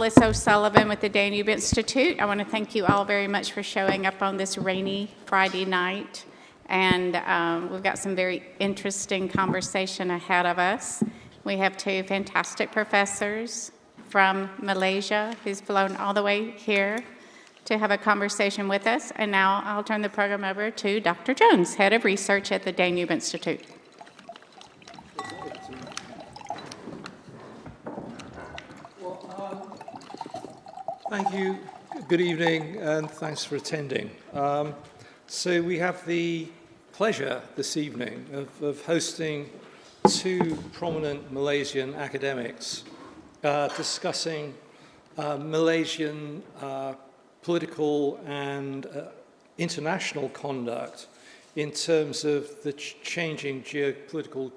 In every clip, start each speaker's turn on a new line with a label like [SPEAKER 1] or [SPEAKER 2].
[SPEAKER 1] Phyllis O'Sullivan with the Danube Institute. I want to thank you all very much for showing up on this rainy Friday night. And we've got some very interesting conversation ahead of us. We have two fantastic professors from Malaysia who's flown all the way here to have a conversation with us. And now I'll turn the program over to Dr. Jones, Head of Research at the Danube Institute.
[SPEAKER 2] Thank you. Good evening, and thanks for attending. So we have the pleasure this evening of hosting two prominent Malaysian academics discussing Malaysian political and international conduct in terms of the changing geopolitical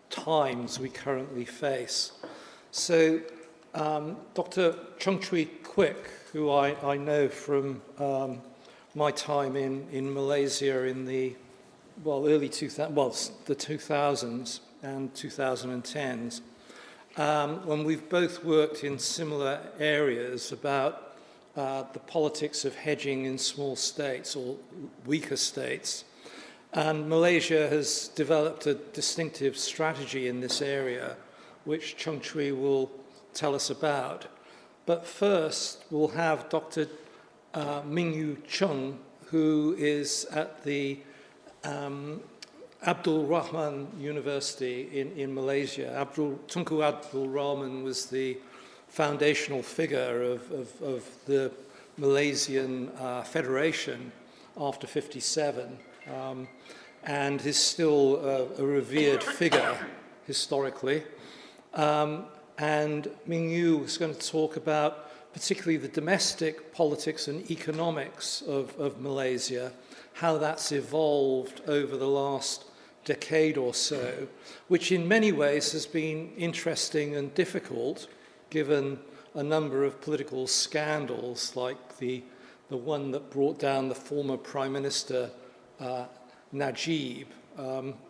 [SPEAKER 2] times we currently face. So Dr. Cheng-Chwee Kuik, who I know from my time in Malaysia in the early 2000s and 2010s, when we've both worked in similar areas about the politics of hedging in small states or weaker states. And Malaysia has developed a distinctive strategy in this area, which Cheng-Chwee will tell us about. But first, we'll have Dr. Ming Yu Chung, who is at the Abdul Rahman University in Malaysia. Tunku Abdul Rahman was the foundational figure of the Malaysian Federation after '57, and is still a revered figure historically. And Ming Yu is going to talk about particularly the domestic politics and economics of Malaysia, how that's evolved over the last decade or so, which in many ways has been interesting and difficult, given a number of political scandals, like the one that brought down the former Prime Minister Najib,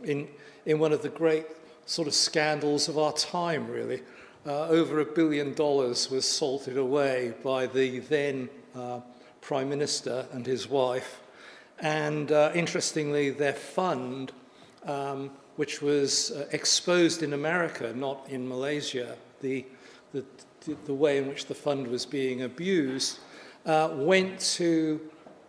[SPEAKER 2] in one of the great sort of scandals of our time, really. Over $1 billion was salted away by the then Prime Minister and his wife. And interestingly, their fund, which was exposed in America, not in Malaysia, the way in which the fund was being abused, went to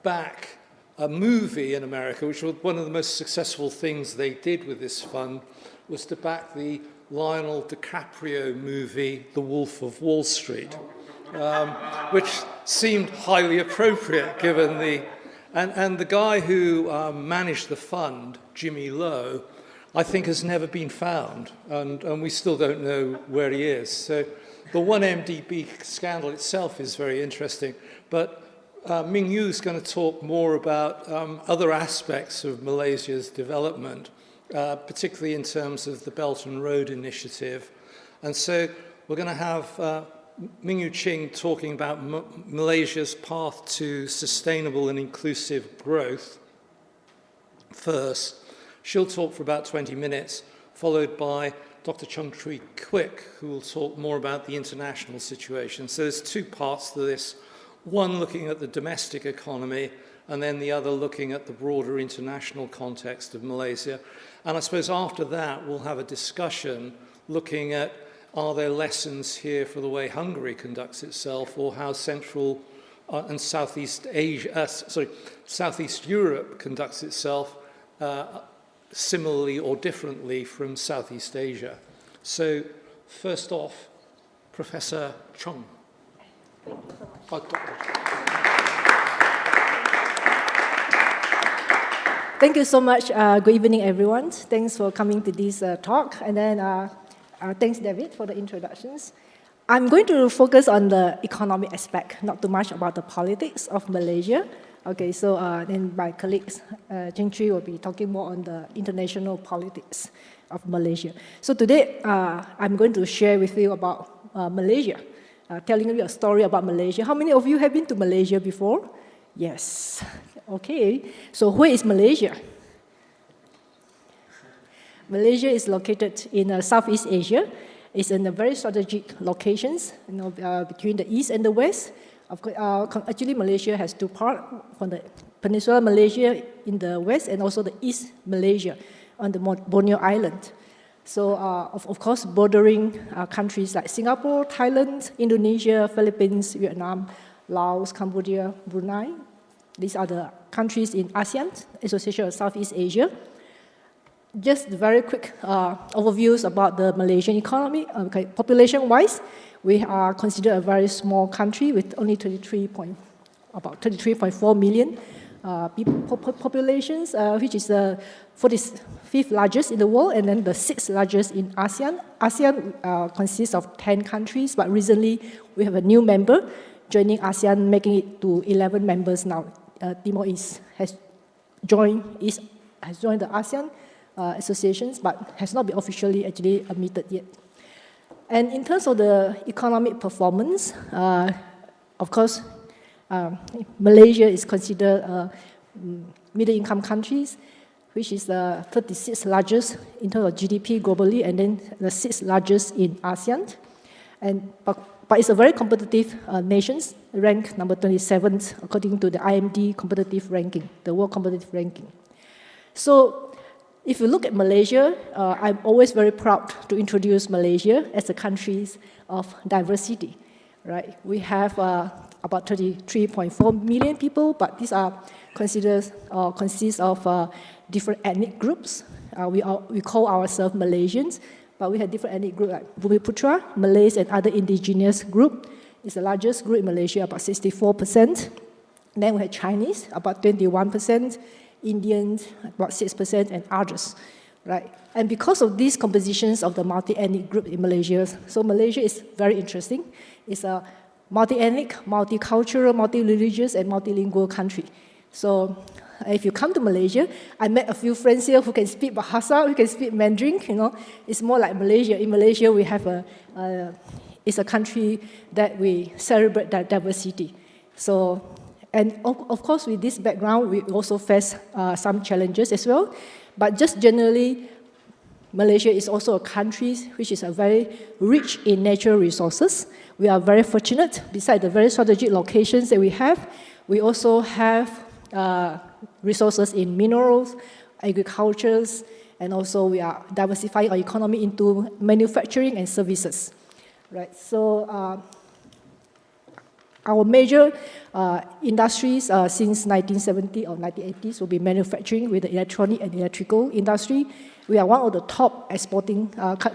[SPEAKER 2] back a movie in America, which was one of the most successful things they did with this fund, was to back the Lionel DiCaprio movie, The Wolf of Wall Street, which seemed highly appropriate given the... And the guy who managed the fund, Jimmy Lowe, I think has never been found, and we still don't know where he is. So the 1MDB scandal itself is very interesting, but Ming Yu is going to talk more about other aspects of Malaysia's development, particularly in terms of the Belt and Road Initiative. And so we're going to have Ming Yu Ching talking about Malaysia's path to sustainable and inclusive growth first. She'll talk for about 20 minutes, followed by Dr. Cheng-Chwee Kuik, who will talk more about the international situation. So there's two parts to this, one looking at the domestic economy, and then the other looking at the broader international context of Malaysia. And I suppose after that, we'll have a discussion looking at, are there lessons here for the way Hungary conducts itself, or how Central and Southeast Europe conducts itself similarly or differently from Southeast Asia. So first off, Professor Chung.
[SPEAKER 3] Thank you so much. Good evening, everyone. Thanks for coming to this talk. And then thanks, David, for the introductions. I'm going to focus on the economic aspect, not too much about the politics of Malaysia. Okay, so then my colleagues, Cheng-Chwee, will be talking more on the international politics of Malaysia. So today, I'm going to share with you about Malaysia, telling you a story about Malaysia. How many of you have been to Malaysia before? Yes. Okay, so where is Malaysia? Malaysia is located in Southeast Asia, It's in a very strategic locations, between the east and the west. Actually, Malaysia has two parts, from the peninsular Malaysia in the west and also the East Malaysia on the Borneo Island. So, of course, bordering countries like Singapore, Thailand, Indonesia, Philippines, Vietnam, Laos, Cambodia, Brunei. These are the countries in ASEAN, Association of Southeast Asia. Just very quick overviews about the Malaysian economy. Population-wise, we are considered a very small country with only about 33.4 million populations, which is the 45th largest in the world, and then the 6th largest in ASEAN. ASEAN consists of 10 countries, but recently we have a new member joining ASEAN, making it to 11 members now. Timor East has joined the ASEAN associations, but has not been officially actually admitted yet. And in terms of the economic performance, of course, Malaysia is considered middle-income countries, which is the 36th largest in terms of GDP globally, and then the 6th largest in ASEAN. But it's a very competitive nation, ranked number 27th according to the IMD competitive ranking, the world competitive ranking. So, if you look at Malaysia, I'm always very proud to introduce Malaysia as a country of diversity, right? We have about 33.4 million people, but these are consist of different ethnic groups. We call ourselves Malaysians, but we have different ethnic groups like Bumiputra, Malays, and other indigenous group. It's the largest group in Malaysia, about 64%. Then we have Chinese, about 21%. Indians, about 6%, and others, right? And because of these compositions of the multi-ethnic group in Malaysia, so Malaysia is very interesting. It's a multi-ethnic, multicultural, multi-religious, and multilingual country. So if you come to Malaysia, I met a few friends here who can speak Bahasa, who can speak Mandarin, It's more like Malaysia. In Malaysia, we have it's a country that we celebrate that diversity. So, and of course, with this background, we also face some challenges as well. But just generally, Malaysia is also a country which is very rich in natural resources. We are very fortunate. Besides the very strategic locations that we we also have resources in minerals, agriculture, and also we are diversifying our economy into manufacturing and services. Right. So our major industries since 1970 or 1980s will be manufacturing with the electronic and electrical industry. We are one of the top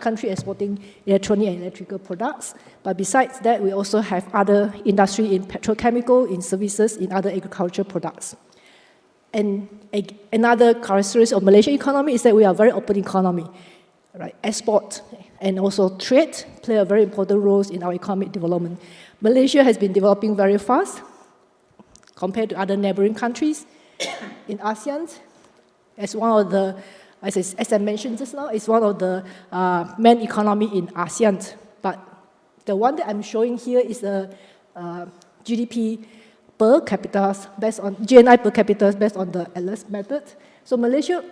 [SPEAKER 3] country exporting electronic and electrical products. But besides that, we also have other industry in petrochemical, in services, in other agricultural products. And another characteristic of Malaysian economy is that we are a very open economy. Right? Export and also trade play a very important role in our economic development. Malaysia has been developing very fast compared to other neighboring countries in ASEAN. As one of the, as I mentioned just now, it's one of the main economy in ASEAN. But the one that I'm showing here is the GDP per capita based on GNI per capita based on the Atlas method. So Malaysia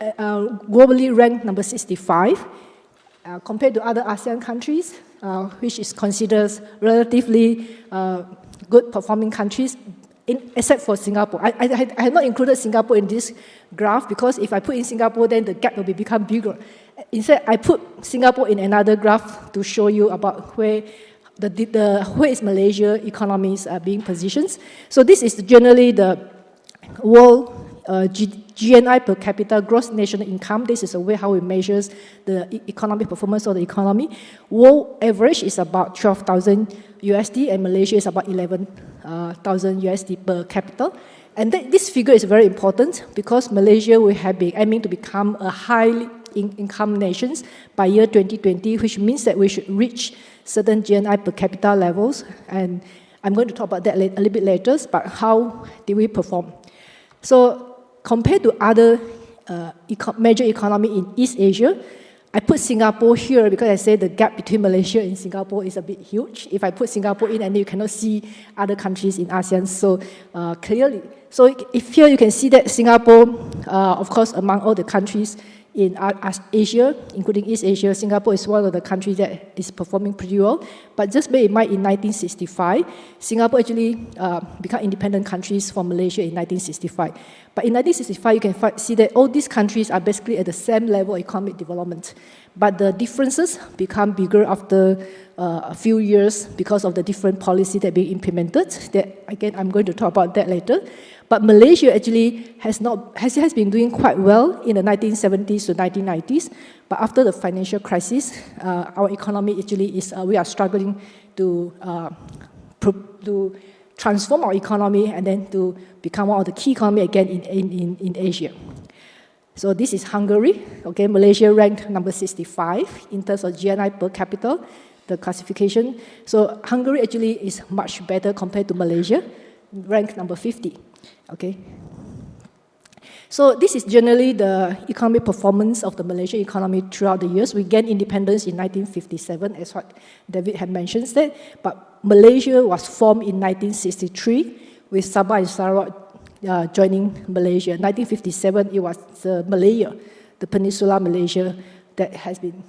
[SPEAKER 3] globally ranked number 65 compared to other ASEAN countries, which is considered relatively good performing countries, except for Singapore. I have not included Singapore in this graph because if I put in Singapore, then the gap will become bigger. Instead, I put Singapore in another graph to show you about where is Malaysia economies are being positioned. So this is generally the world GNI per capita, gross national income. This is a way how we measure the economic performance of the economy. World average is about 12,000 USD, and Malaysia is about 11,000 USD per capita. And this figure is very important because Malaysia will have been aiming to become a high income nation by year 2020, which means that we should reach certain GNI per capita levels. And I'm going to talk about that a little bit later, but how did we perform? So compared to other major economy in East Asia, I put Singapore here because I say the gap between Malaysia and Singapore is a bit huge. If I put Singapore in, and you cannot see other countries in ASEAN so clearly. So if here you can see that Singapore, of course, among all the countries in Asia, including East Asia, Singapore is one of the countries that is performing pretty well. But just bear in mind, in 1965, Singapore actually became independent countries from Malaysia in 1965. But in 1965, you can see that all these countries are basically at the same level of economic development. But the differences become bigger after a few years because of the different policies that are being implemented. That, again, I'm going to talk about that later. But Malaysia actually has been doing quite well in the 1970s to 1990s. But after the financial crisis, our economy actually we are struggling to transform our economy and then to become one of the key economy again in Asia. So this is Hungary. Okay, Malaysia ranked number 65 in terms of GNI per capita, the classification. So Hungary actually is much better compared to Malaysia, ranked number 50. Okay. So this is generally the economic performance of the Malaysian economy throughout the years. We gained independence in 1957, as what David had mentioned that. But Malaysia was formed in 1963 with Sabah and Sarawak joining Malaysia. 1957, it was Malaya, the peninsular Malaysia, that has been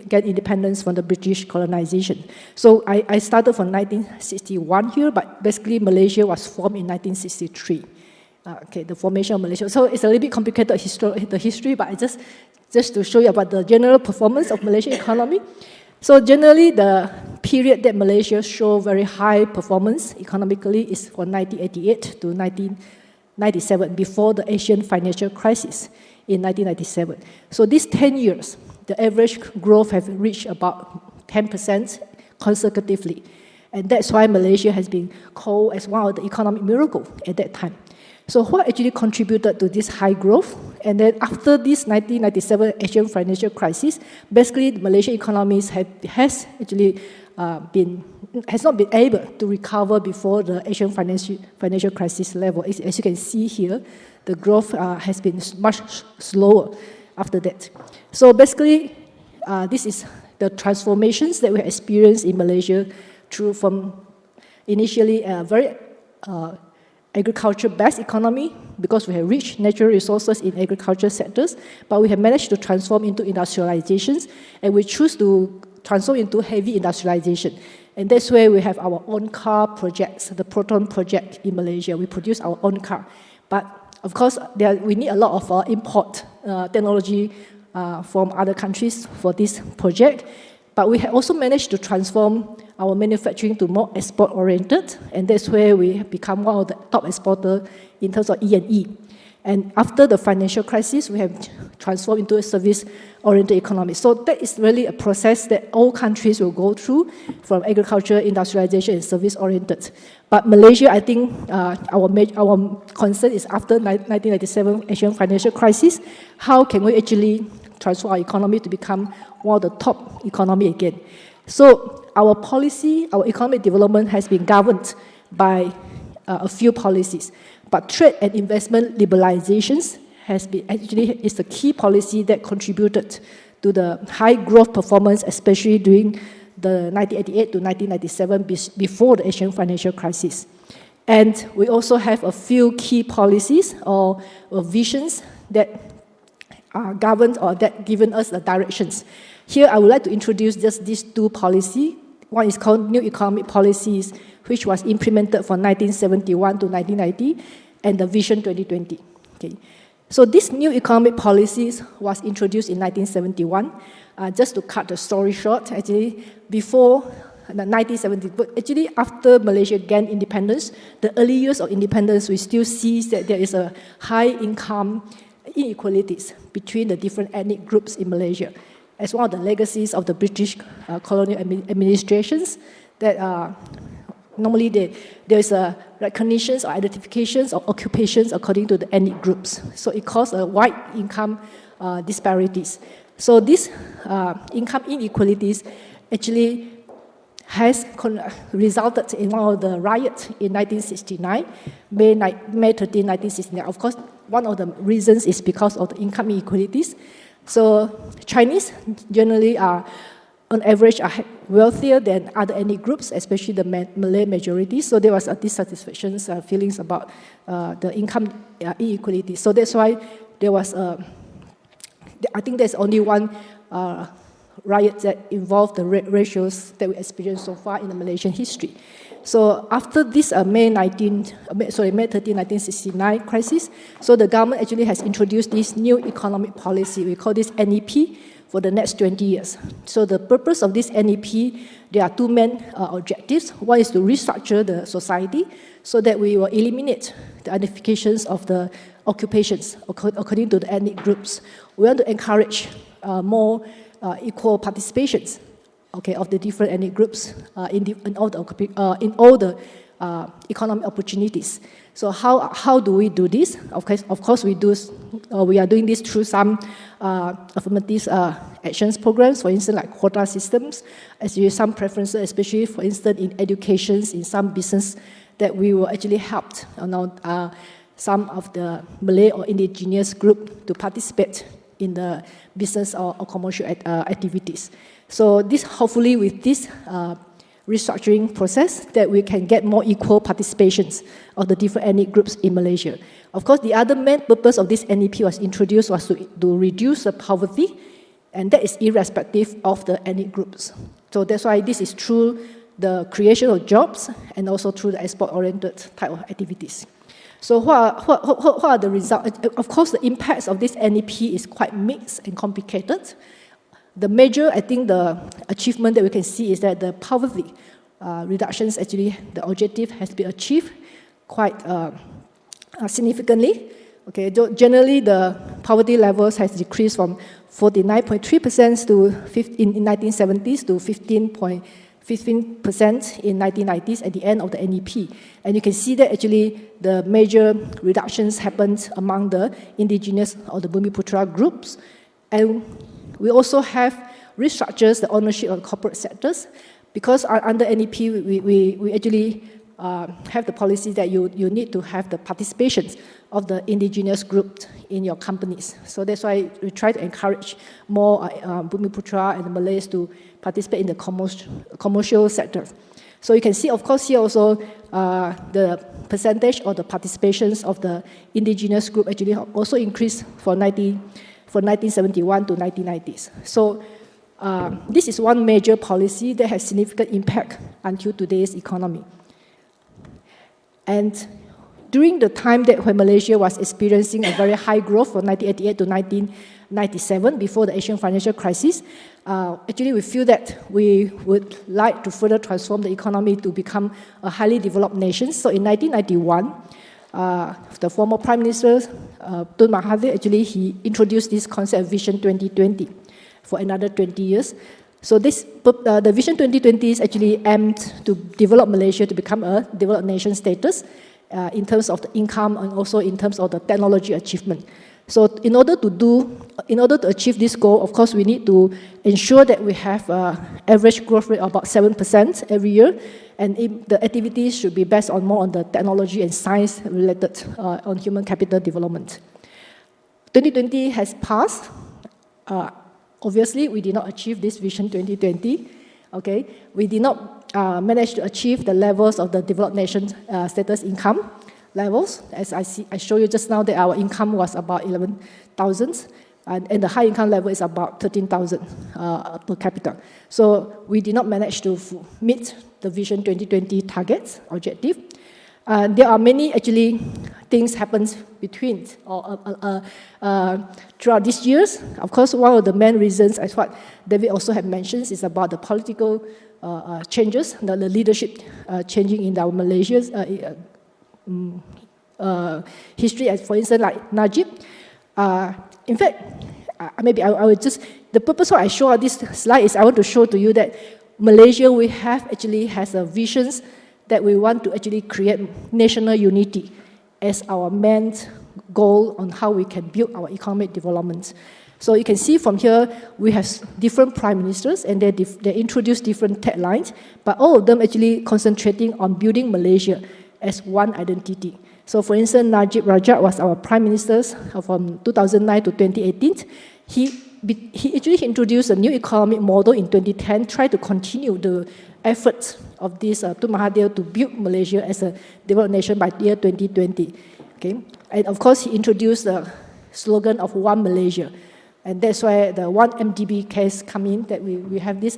[SPEAKER 3] get independence from the British colonization. So I started from 1961 here, but basically Malaysia was formed in 1963. Okay, the formation of Malaysia. So it's a little bit complicated the history, but just to show you about the general performance of Malaysian economy. So generally, the period that Malaysia showed very high performance economically is from 1988 to 1997, before the Asian financial crisis in 1997. So these 10 years, the average growth has reached about 10% consecutively. And that's why Malaysia has been called as one of the economic miracles at that time. So what actually contributed to this high growth? And then after this 1997 Asian financial crisis, basically the Malaysian economy has not been able to recover before the Asian financial crisis level. As you can see here, the growth has been much slower after that. So basically, this is the transformations that we experienced in Malaysia from initially a very agriculture-based economy, because we have rich natural resources in agriculture sectors, but we have managed to transform into industrializations, and we choose to transform into heavy industrialization. And that's where we have our own car projects, the Proton project in Malaysia. We produce our own car. But of course, we need a lot of import technology from other countries for this project. But we have also managed to transform our manufacturing to more export-oriented, and that's where we have become one of the top exporters in terms of E&E. And after the financial crisis, we have transformed into a service-oriented economy. So that is really a process that all countries will go through, from agriculture, industrialization, and service-oriented. But Malaysia, I think our concern is after 1997 Asian financial crisis, how can we actually transform our economy to become one of the top economy again? So our policy, our economic development has been governed by a few policies. But trade and investment liberalizations is a key policy that contributed to the high growth performance, especially during the 1988 to 1997, before the Asian financial crisis. And we also have a few key policies or visions that are governed or that given us the directions. Here, I would like to introduce just these two policies. One is called New Economic Policies, which was implemented from 1971 to 1990, and the Vision 2020. Okay. So this new economic policies was introduced in 1971. Just to cut the story short, actually, before the 1970s, but actually after Malaysia gained independence, the early years of independence, we still see that there is a high income inequalities between the different ethnic groups in Malaysia. As one of the legacies of the British colonial administrations, that normally there is a recognitions or identifications or occupations according to the ethnic groups. So it caused a wide income disparities. So these income inequalities actually has resulted in one of the riots in 1969, May 13, 1969. Of course, one of the reasons is because of the income inequalities. So Chinese generally are, on average, are wealthier than other ethnic groups, especially the Malay majority. So there was a dissatisfaction, feelings about the income inequality. So that's why there was I think there's only one riot that involved the ratios that we experienced so far in the Malaysian history. So after this May 13, 1969 crisis, so the government actually has introduced this new economic policy. We call this NEP for the next 20 years. So the purpose of this NEP, there are two main objectives. One is to restructure the society so that we will eliminate the identifications of the occupations according to the ethnic groups. We want to encourage more equal participations, of the different ethnic groups in all the economic opportunities. So how do we do this? Of course we are doing this through some affirmative actions programs, for instance, like quota systems, as you have some preferences, especially, for instance, in educations, in some business, that we will actually help some of the Malay or indigenous group to participate in the business or commercial activities. So this, hopefully with this restructuring process, that we can get more equal participations of the different ethnic groups in Malaysia. Of course, the other main purpose of this NEP was to reduce the poverty, and that is irrespective of the ethnic groups. So that's why this is through the creation of jobs and also through the export-oriented type of activities. So what are the results? Of course, the impacts of this NEP is quite mixed and complicated. The major, I think, the achievement that we can see is that the poverty reductions, actually, the objective has been achieved quite significantly. Okay, generally, the poverty levels has decreased from 49.3% in 1970s to 15% in 1990s at the end of the NEP. And you can see that actually the major reductions happened among the indigenous or the Bumiputra groups. And we also have restructures the ownership of corporate sectors, because under NEP, we actually have the policy that you need to have the participations of the indigenous group in your companies. So that's why we try to encourage more Bumiputra and the Malays to participate in the commercial sector. So you can see, of course, here also the percentage or the participations of the indigenous group actually also increased from 1971 to 1990s. So this is one major policy that has significant impact until today's economy. And during the time that when Malaysia was experiencing a very high growth from 1988 to 1997, before the Asian financial crisis, actually we feel that we would like to further transform the economy to become a highly developed nation. So in 1991, the former Prime Minister, Tun Mahathir, actually he introduced this concept of Vision 2020 for another 20 years. So the Vision 2020 is actually aimed to develop Malaysia to become a developed nation status in terms of the income and also in terms of the technology achievement. So in order to achieve this goal, of course, we need to ensure that we have average growth rate of about 7% every year, and the activities should be based on more on the technology and science related on human capital development. 2020 has passed. Obviously, we did not achieve this Vision 2020. Okay, we did not manage to achieve the levels of the developed nation status income levels. As I show you just now that our income was about 11,000, and the high income level is about 13,000 per capita. So we did not manage to meet the Vision 2020 targets objective. There are many actually things happens between throughout these years. Of course, one of the main reasons, as what David also had mentioned, is about the political changes, the leadership changing in our Malaysia's history. As for instance, like Najib. In fact, maybe I would just, the purpose why I show this slide is I want to show to you that Malaysia has a visions that we want to actually create national unity as our main goal on how we can build our economic development. So you can see from here, we have different prime ministers, and they introduce different taglines, but all of them actually concentrating on building Malaysia as one identity. So for instance, Najib Razak was our prime minister from 2009 to 2018. He actually introduced a new economic model in 2010, tried to continue the efforts of this Tun Mahathir to build Malaysia as a developed nation by the year 2020. Okay? And of course, he introduced the slogan of One Malaysia. And that's why the 1MDB case come in, that we have these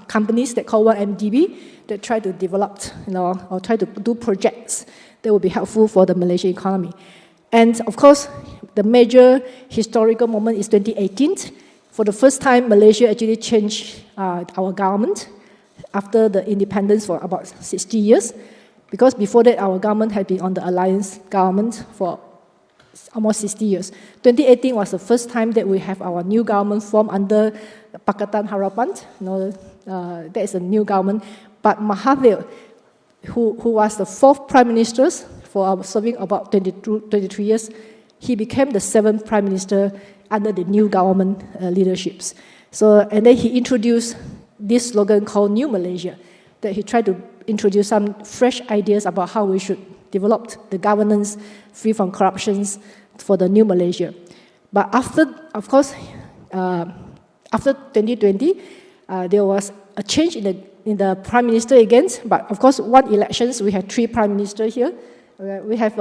[SPEAKER 3] companies that call 1MDB that try to develop, or try to do projects that will be helpful for the Malaysian economy. And of course, the major historical moment is 2018. For the first time, Malaysia actually changed our government after the independence for about 60 years. Because before that, our government had been on the alliance government for almost 60 years. 2018 was the first time that we have our new government formed under Pakatan Harapan. That is a new government. But Mahathir, who was the 4th Prime Minister for serving about 23 years, he became the 7th Prime Minister under the new government leaderships. And then he introduced this slogan called New Malaysia, that he tried to introduce some fresh ideas about how we should develop the governance free from corruptions for the new Malaysia. But after 2020, there was a change in the Prime Minister again. But of course, one elections, we had 3 Prime Ministers here. We have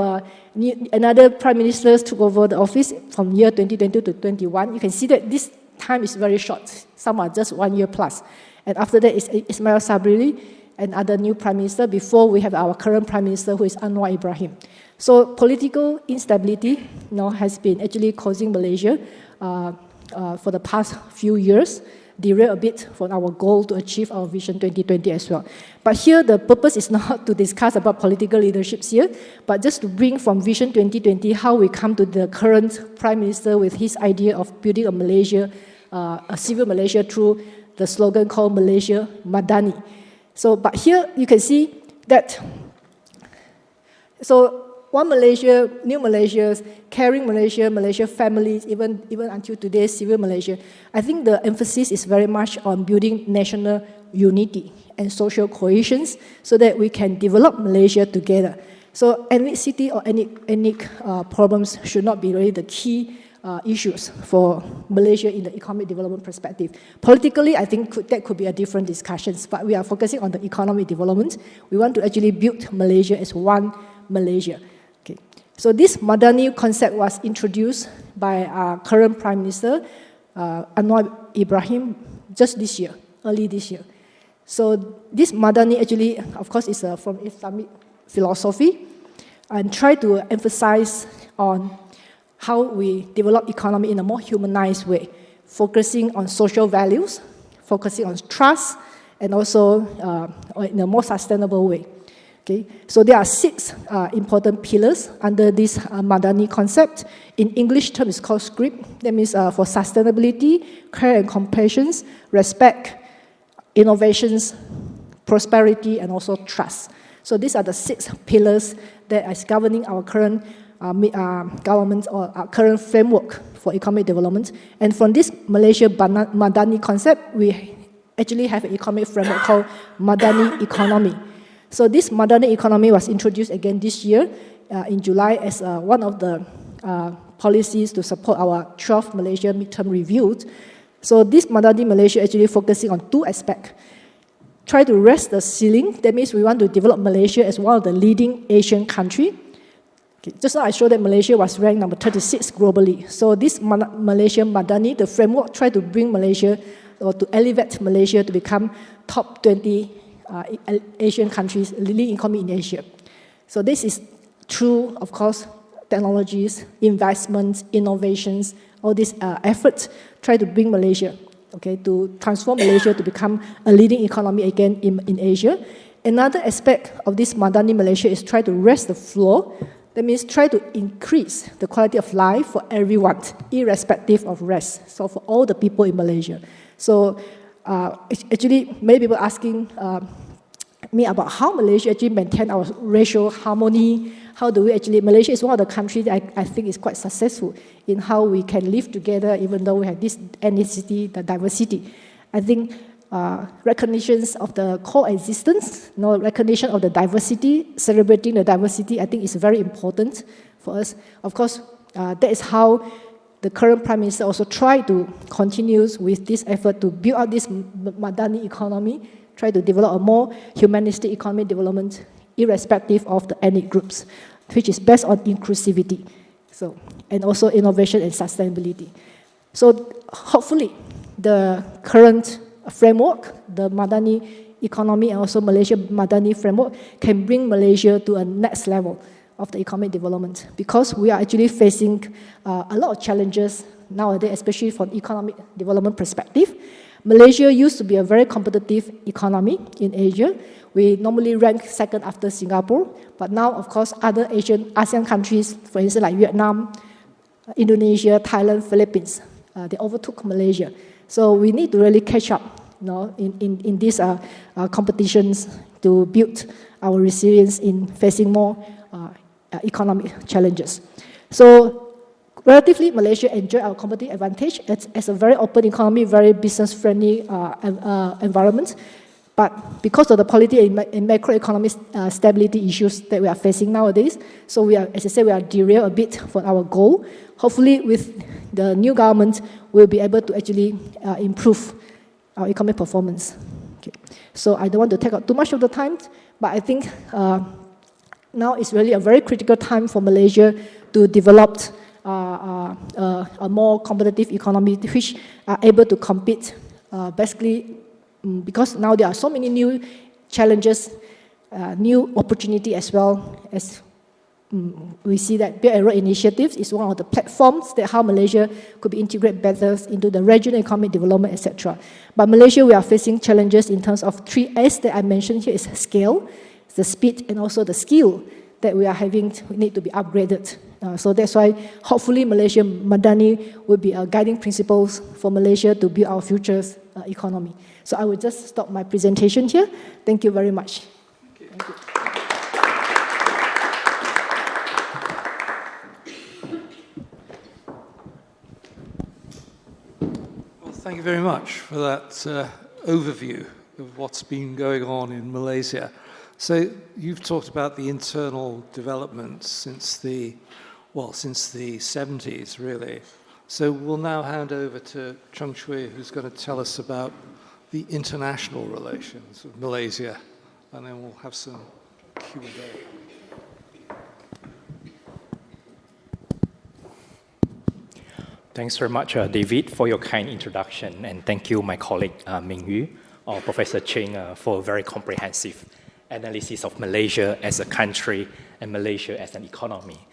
[SPEAKER 3] another Prime Minister took over the office from year 2020 to 2021. You can see that this time is very short. Some are just 1 year plus. And after that is Ismail Sabri and other new Prime Minister before we have our current Prime Minister, who is Anwar Ibrahim. So political instability has been actually causing Malaysia for the past few years, derail a bit from our goal to achieve our Vision 2020 as well. But here the purpose is not to discuss about political leaderships here, but just to bring from Vision 2020 how we come to the current Prime Minister with his idea of building a Malaysia, a civil Malaysia through the slogan called Malaysia MADANI. But here you can see that, one Malaysia, new Malaysia, caring Malaysia, Malaysia families, even until today, civil Malaysia. I think the emphasis is very much on building national unity and social cohesion so that we can develop Malaysia together. So ethnicity or ethnic problems should not be really the key issues for Malaysia in the economic development perspective. Politically, I think that could be a different discussion, but we are focusing on the economic development. We want to actually build Malaysia as one Malaysia. Okay. So this Madani concept was introduced by our current Prime Minister, Anwar Ibrahim, just this year, early this year. So this Madani actually, of course, is from Islamic philosophy and try to emphasize on how we develop economy in a more humanized way, focusing on social values, focusing on trust, and also in a more sustainable way. Okay, so there are 6 important pillars under this Madani concept. In English term, it's called SCRIP. That means for sustainability, care and compassion, respect, innovations, prosperity, and also trust. So these are the 6 pillars that is governing our current government or our current framework for economic development. And from this Malaysia Madani concept, we actually have an economic framework called Madani economy. So this Madani economy was introduced again this year in July as one of the policies to support our 12th Malaysia midterm review. So this Madani Malaysia actually focusing on 2 aspects. Try to raise the ceiling. That means we want to develop Malaysia as one of the leading Asian countries. Okay. Just now I showed that Malaysia was ranked number 36 globally. So this Malaysia Madani, the framework, try to bring Malaysia or to elevate Malaysia to become top 20 Asian countries, leading economy in Asia. So this is through, of course, technologies, investments, innovations, all these efforts try to bring Malaysia, okay, to transform Malaysia to become a leading economy again in Asia. Another aspect of this Madani Malaysia is try to raise the floor. That means try to increase the quality of life for everyone, irrespective of race. So for all the people in Malaysia. So actually, many people asking me about how Malaysia actually maintain our racial harmony. How do we actually, Malaysia is one of the countries that I think is quite successful in how we can live together even though we have this ethnicity, the diversity. I think recognitions of the coexistence, recognition of the diversity, celebrating the diversity, I think is very important for us. Of course, that is how the current Prime Minister also tried to continue with this effort to build out this Madani economy, try to develop a more humanistic economic development irrespective of the ethnic groups, which is based on inclusivity. So and also innovation and sustainability. So hopefully, the current framework, the Madani economy and also Malaysia Madani framework can bring Malaysia to a next level of the economic development, because we are actually facing a lot of challenges nowadays, especially from economic development perspective. Malaysia used to be a very competitive economy in Asia. We normally rank second after Singapore, but now, of course, other ASEAN countries, for instance, like Vietnam, Indonesia, Thailand, Philippines, they overtook Malaysia. So we need to really catch up, in these competitions to build our resilience in facing more economic challenges. So relatively, Malaysia enjoyed our competitive advantage as a very open economy, very business-friendly environment. But because of the political and macroeconomic stability issues that we are facing nowadays, so we are, as I said, we are derailed a bit from our goal. Hopefully, with the new government, we'll be able to actually improve our economic performance. Okay. So I don't want to take up too much of the time, but I think now is really a very critical time for Malaysia to develop a more competitive economy which are able to compete basically because now there are so many new challenges, new opportunity as well as we see that Belt and Road Initiatives is one of the platforms that how Malaysia could be integrated better into the regional economic development, etc. But Malaysia, we are facing challenges in terms of 3S that I mentioned here is scale, the speed, and also the skill that we are having need to be upgraded. So that's why hopefully Malaysia Madani will be a guiding principles for Malaysia to build our future economy. So I will just stop my presentation here. Thank you very much. Thank you.
[SPEAKER 2] Well, thank you very much for that overview of what's been going on in Malaysia. So you've talked about the internal developments since the 70s, really. So we'll now hand over to Cheng-Chwee, who's going to tell us about the international relations of Malaysia, and then we'll have some Q&A.
[SPEAKER 4] Thanks very much, David, for your kind introduction, and thank you, my colleague Ming Yu, or Professor Cheng, for a very comprehensive analysis of Malaysia as a country and Malaysia as an economy.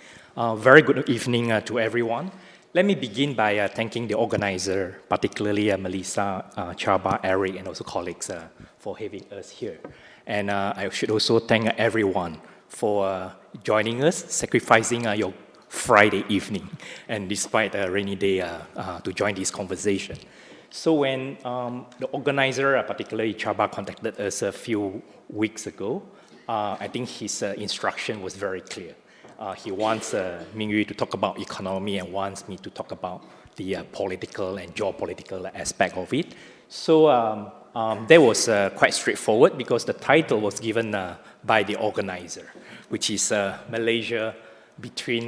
[SPEAKER 4] Very good evening to everyone. Let me begin by thanking the organizer, particularly Melissa, Chaba, Eric, and also colleagues for having us here. And I should also thank everyone for joining us, sacrificing your Friday evening, and despite a rainy day to join this conversation. So when the organizer, particularly Chaba, contacted us a few weeks ago, I think his instruction was very clear. He wants Ming Yu to talk about economy and wants me to talk about the political and geopolitical aspect of it. So that was quite straightforward because the title was given by the organizer, which is Malaysia between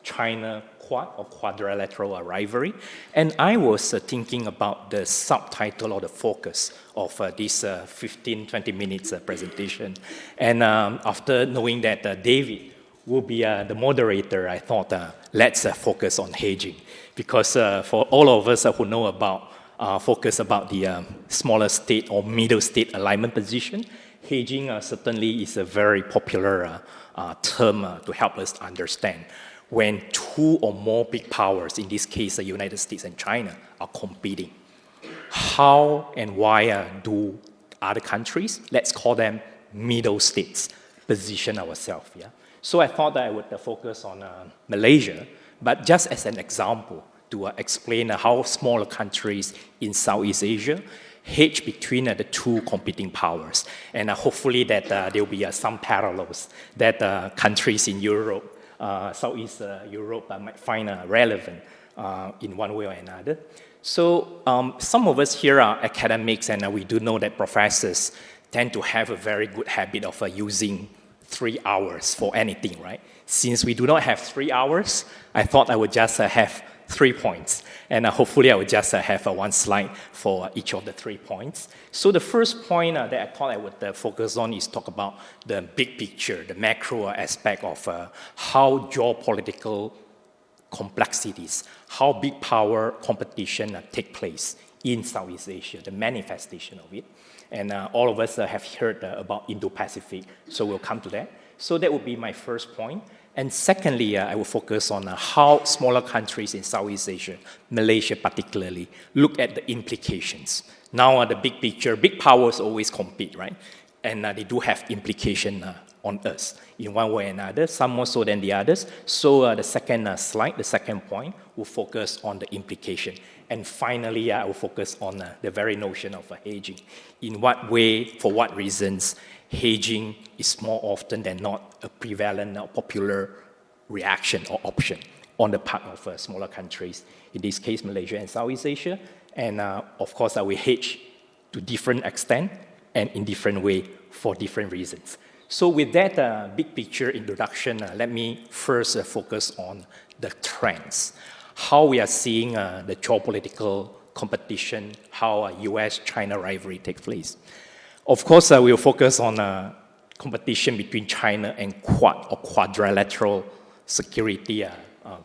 [SPEAKER 4] China-Quad or quadrilateral rivalry. And I was thinking about the subtitle or the focus of this 15-20 minutes presentation. And after knowing that David will be the moderator, I thought let's focus on hedging. Because for all of us who know about, focus about the smaller state or middle state alignment position, hedging certainly is a very popular term to help us understand when two or more big powers, in this case the United States and China, are competing. How and why do other countries, let's call them middle states, position ourselves? Yeah? So I thought that I would focus on Malaysia, but just as an example to explain how smaller countries in Southeast Asia hedge between the two competing powers. And hopefully that there will be some parallels that countries in Europe, Southeast Europe might find relevant in one way or another. So some of us here are academics, and we do know that professors tend to have a very good habit of using 3 hours for anything, right? Since we do not have 3 hours, I thought I would just have 3 points. And hopefully I would just have one slide for each of the 3 points. So the first point that I thought I would focus on is talk about the big picture, the macro aspect of how geopolitical complexities, how big power competition take place in Southeast Asia, the manifestation of it. And all of us have heard about Indo-Pacific, so we'll come to that. So that would be my first point. And secondly, I will focus on how smaller countries in Southeast Asia, Malaysia particularly, look at the implications. Now, the big picture, big powers always compete, right? And they do have implication on us in one way or another, some more so than the others. So the second slide, the second point, will focus on the implication. And finally, I will focus on the very notion of hedging. In what way, for what reasons, hedging is more often than not a prevalent or popular reaction or option on the part of smaller countries, in this case, Malaysia and Southeast Asia. And of course, we hedge to different extent and in different way for different reasons. So with that big picture introduction, let me first focus on the trends, how we are seeing the geopolitical competition, how US-China rivalry takes place. Of course, we'll focus on competition between China and Quad or quadrilateral security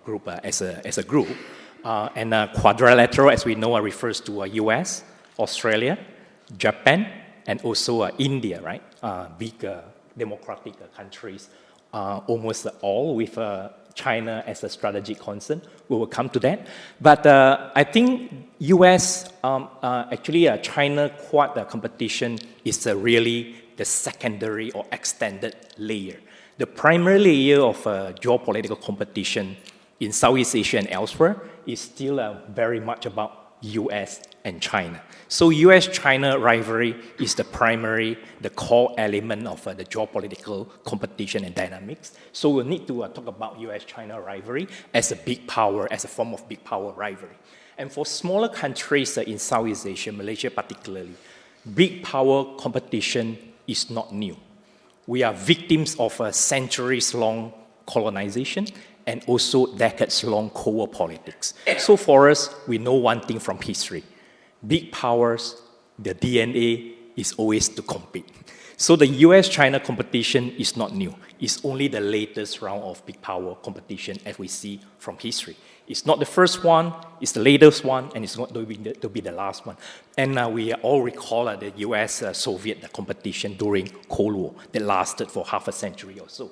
[SPEAKER 4] group as a group. And quadrilateral, as we know, refers to US, Australia, Japan, and also India, right? Big democratic countries, almost all with China as a strategic concern. We will come to that. But I think US, actually China-Quad competition is really the secondary or extended layer. The primary layer of geopolitical competition in Southeast Asia and elsewhere is still very much about US and China. So US-China rivalry is the primary, the core element of the geopolitical competition and dynamics. So we'll need to talk about US-China rivalry as a big power, as a form of big power rivalry. And for smaller countries in Southeast Asia, Malaysia particularly, big power competition is not new. We are victims of a centuries-long colonization and also decades-long Cold War politics. So for us, we know one thing from history. Big powers, the DNA is always to compete. So the US-China competition is not new. It's only the latest round of big power competition as we see from history. It's not the first one, it's the latest one, and it's not to be the last one. And we all recall the US-Soviet competition during Cold War that lasted for half a century or so.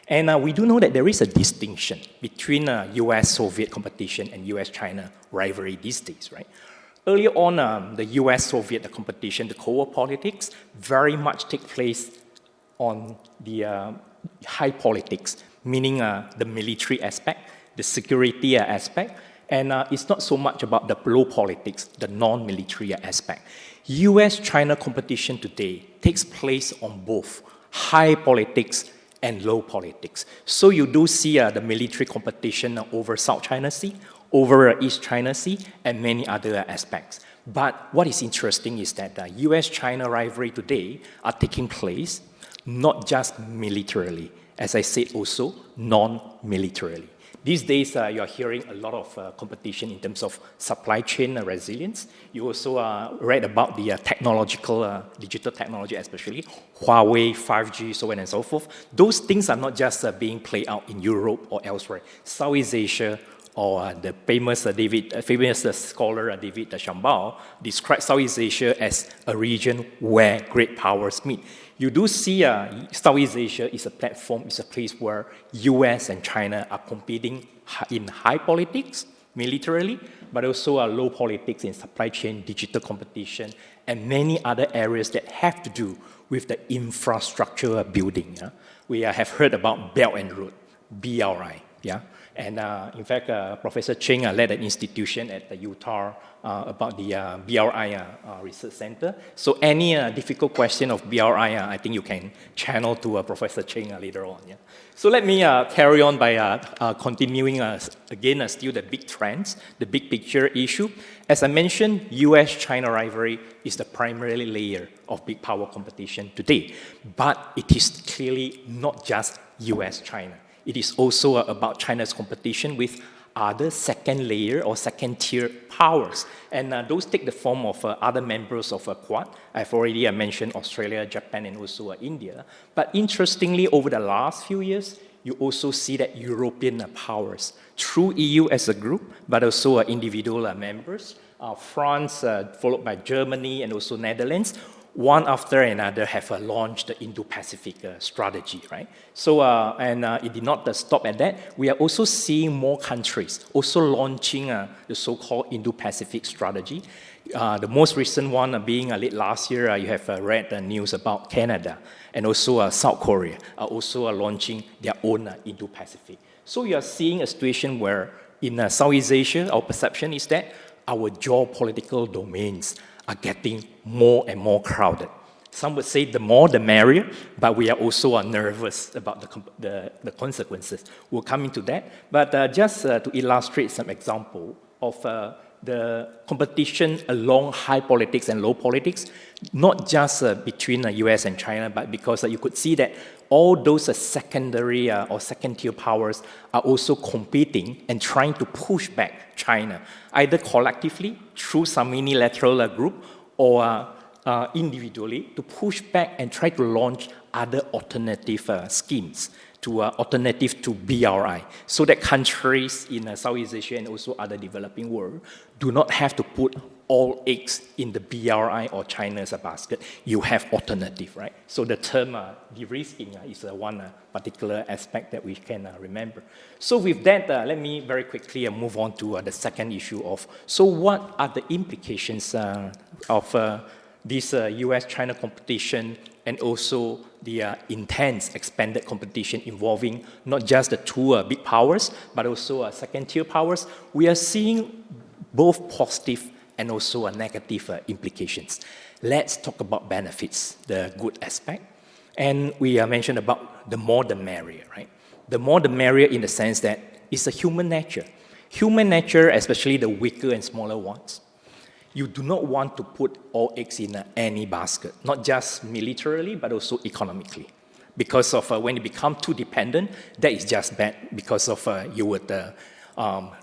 [SPEAKER 4] And we do know that there is a distinction between US-Soviet competition and US-China rivalry these days, right? Earlier on, the US-Soviet competition, the Cold War politics, very much take place on the high politics, meaning the military aspect, the security aspect, and it's not so much about the low politics, the non-military aspect. US-China competition today takes place on both high politics and low politics. So you do see the military competition over South China Sea, over East China Sea, and many other aspects. But what is interesting is that US-China rivalry today are taking place not just militarily, as I said also, non-militarily. These days, you are hearing a lot of competition in terms of supply chain resilience. You also read about the technological, digital technology especially, Huawei, 5G, so on and so forth. Those things are not just being played out in Europe or elsewhere. Southeast Asia, or the famous scholar David Chambal described Southeast Asia as a region where great powers meet. You do see Southeast Asia is a platform, is a place where US and China are competing in high politics, militarily, but also low politics in supply chain, digital competition, and many other areas that have to do with the infrastructure building. We have heard about Belt and Road, BRI. Yeah? And in fact, Professor Cheng led an institution at the Utah about the BRI Research Center. So any difficult question of BRI, I think you can channel to Professor Cheng later on. Yeah? So let me carry on by continuing again still the big trends, the big picture issue. As I mentioned, US-China rivalry is the primary layer of big power competition today. But it is clearly not just US-China. It is also about China's competition with other second layer or second tier powers. And those take the form of other members of Quad. I've already mentioned Australia, Japan, and also India. But interestingly, over the last few years, you also see that European powers, through EU as a group, but also individual members, France, followed by Germany and also Netherlands, one after another have launched the Indo-Pacific strategy, right? So, it did not stop at that. We are also seeing more countries also launching the so-called Indo-Pacific strategy. The most recent one being late last year, you have read the news about Canada and also South Korea are also launching their own Indo-Pacific. So you are seeing a situation where in Southeast Asia, our perception is that our geopolitical domains are getting more and more crowded. Some would say the more the merrier, but we are also nervous about the consequences. We'll come into that. But just to illustrate some example of the competition along high politics and low politics, not just between the US and China, but because you could see that all those secondary or second-tier powers are also competing and trying to push back China, either collectively through some unilateral group or individually to push back and try to launch other alternative schemes to alternative to BRI, so that countries in Southeast Asia and also other developing world do not have to put all eggs in the BRI or China's basket. You have alternative, right? So the term de-risking is one particular aspect that we can remember. So with that, let me very quickly move on to the second issue of, so what are the implications of this US-China competition and also the intense expanded competition involving not just the two big powers, but also second-tier powers? We are seeing both positive and also negative implications. Let's talk about benefits, the good aspect. And we mentioned about the more the merrier, right? The more the merrier in the sense that it's a human nature. Human nature, especially the weaker and smaller ones, you do not want to put all eggs in any basket, not just militarily, but also economically. Because of when you become too dependent, that is just bad because of you would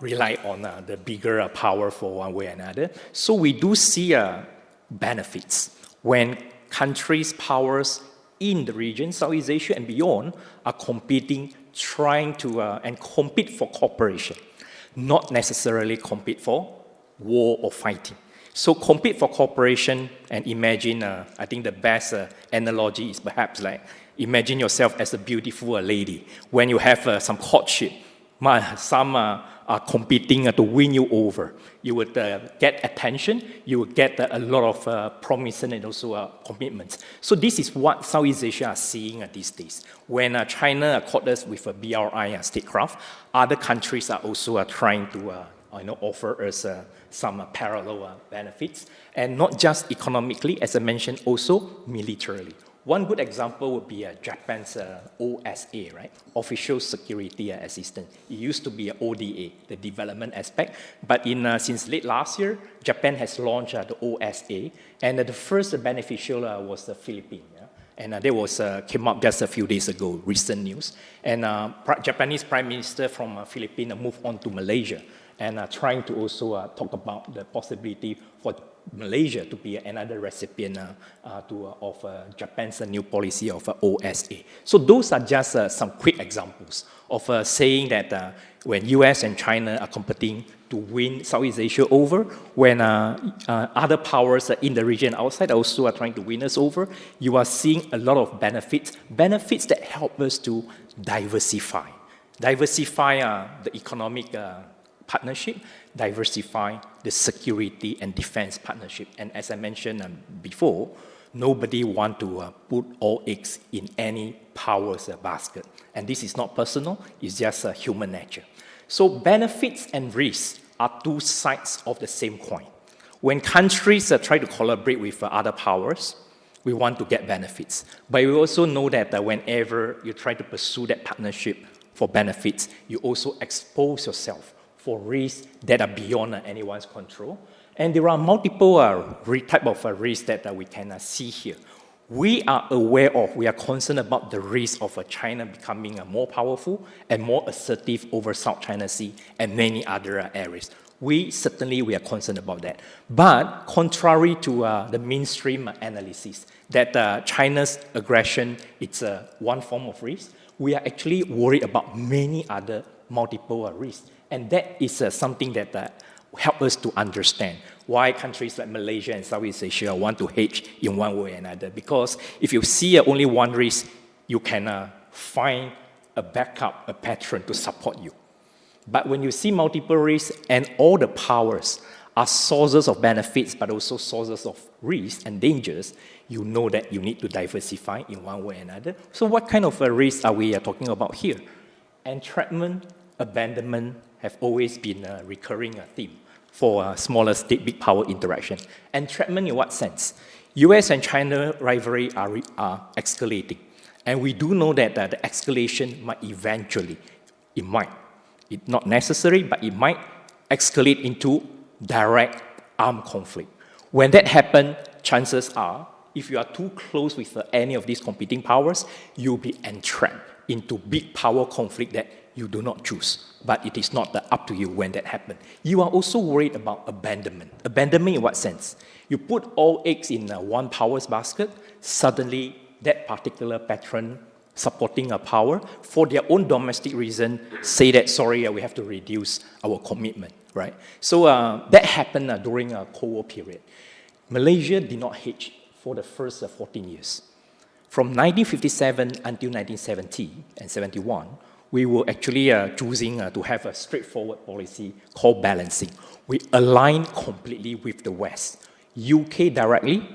[SPEAKER 4] rely on the bigger power for one way or another. So we do see benefits when countries, powers in the region, Southeast Asia and beyond, are competing, trying to and compete for cooperation, not necessarily compete for war or fighting. So compete for cooperation and imagine, I think the best analogy is perhaps like, imagine yourself as a beautiful lady. When you have some courtship, some are competing to win you over. You would get attention, you would get a lot of promises and also commitments. So this is what Southeast Asia are seeing these days. When China caught us with a BRI statecraft, other countries are also trying to offer us some parallel benefits, and not just economically, as I mentioned, also militarily. One good example would be Japan's OSA, right? Official Security Assistance. It used to be ODA, the development aspect, but since late last year, Japan has launched the OSA, and the first beneficial was the Philippines. And that came up just a few days ago, recent news. And Japanese Prime Minister from Philippines moved on to Malaysia, and trying to also talk about the possibility for Malaysia to be another recipient of Japan's new policy of OSA. So those are just some quick examples of saying that when US and China are competing to win Southeast Asia over, when other powers in the region outside also are trying to win us over, you are seeing a lot of benefits that help us to diversify the economic partnership, diversify the security and defense partnership. And as I mentioned before, nobody wants to put all eggs in any power's basket. And this is not personal, it's just human nature. So benefits and risks are two sides of the same coin. When countries try to collaborate with other powers, we want to get benefits. But we also know that whenever you try to pursue that partnership for benefits, you also expose yourself for risks that are beyond anyone's control. And there are multiple type of risks that we can see here. We are aware of, we are concerned about the risk of China becoming more powerful and more assertive over South China Sea and many other areas. We are concerned about that. But contrary to the mainstream analysis that China's aggression, it's one form of risk, we are actually worried about many other multiple risks. And that is something that helps us to understand why countries like Malaysia and Southeast Asia want to hedge in one way or another. Because if you see only one risk, you can find a backup, a pattern to support you. But when you see multiple risks and all the powers are sources of benefits, but also sources of risks and dangers, you know that you need to diversify in one way or another. So what kind of a risk are we talking about here? Entrapment, abandonment have always been a recurring theme for smaller state, big power interaction. Entrapment in what sense? US and China rivalry are escalating. And we do know that the escalation might eventually, it's not necessary, but it might escalate into direct armed conflict. When that happens, chances are, if you are too close with any of these competing powers, you'll be entrapped into big power conflict that you do not choose. But it is not up to you when that happens. You are also worried about abandonment. Abandonment in what sense? You put all eggs in one power's basket, suddenly that particular patron supporting a power, for their own domestic reason, say that, sorry, we have to reduce our commitment, right? So that happened during a Cold War period. Malaysia did not hedge for the first 14 years. From 1957 until 1970 and 71, we were actually choosing to have a straightforward policy called balancing. We aligned completely with the West. UK directly,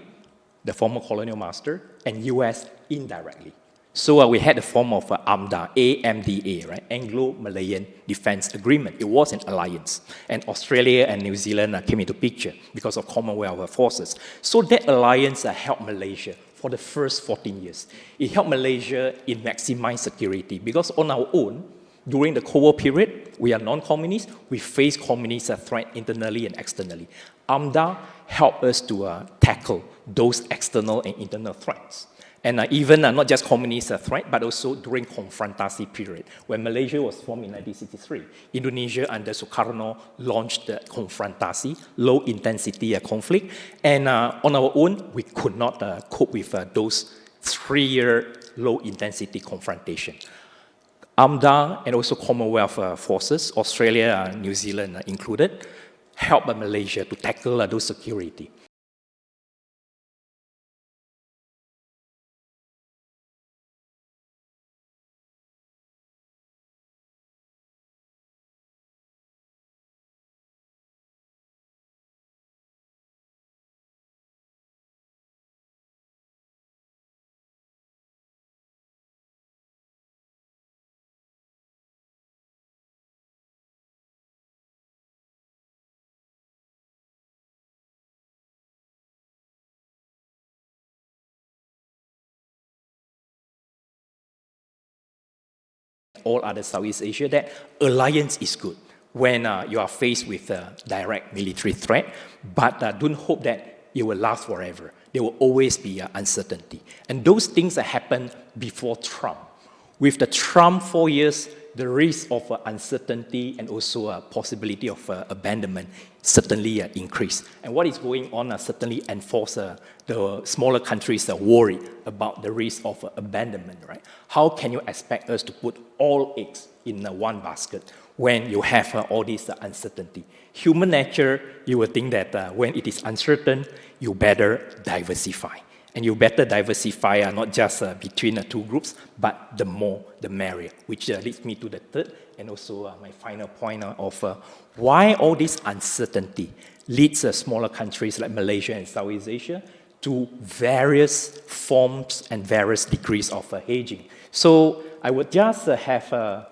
[SPEAKER 4] the former colonial master, and US indirectly. So we had a form of AMDA, AMDA, right? Anglo-Malayan Defence Agreement. It was an alliance. And Australia and New Zealand came into picture because of Commonwealth forces. So that alliance helped Malaysia for the first 14 years. It helped Malaysia in maximizing security because on our own, during the Cold War period, we are non-communist. We face communist threat internally and externally. AMDA helped us to tackle those external and internal threats. And even not just communist threat, but also during confrontasi period, when Malaysia was formed in 1963. Indonesia under Sukarno launched the confrontasi, low-intensity conflict. And on our own, we could not cope with those 3-year low-intensity confrontation. AMDA and also Commonwealth forces, Australia, New Zealand included, helped Malaysia to tackle those security. All other Southeast Asia, that alliance is good when you are faced with a direct military threat, but don't hope that it will last forever. There will always be uncertainty. And those things that happened before Trump. With the Trump 4 years, the risk of uncertainty and also a possibility of abandonment certainly increased. And what is going on certainly enforces the smaller countries worry about the risk of abandonment, right? How can you expect us to put all eggs in one basket when you have all this uncertainty? Human nature, you will think that when it is uncertain, you better diversify. And you better diversify not just between the two groups, but the more, the merrier, which leads me to the third and also my final point of why all this uncertainty leads smaller countries like Malaysia and Southeast Asia to various forms and various degrees of hedging. So I would just have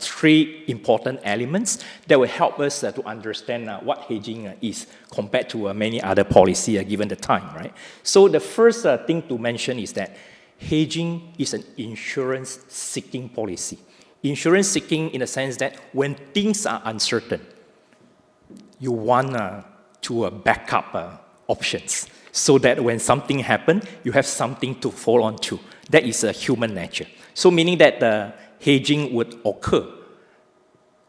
[SPEAKER 4] three important elements that will help us to understand what hedging is compared to many other policies given the time, right? So the first thing to mention is that hedging is an insurance-seeking policy. Insurance-seeking in the sense that when things are uncertain, you want to back up options so that when something happens, you have something to fall on to. That is human nature. So meaning that hedging would occur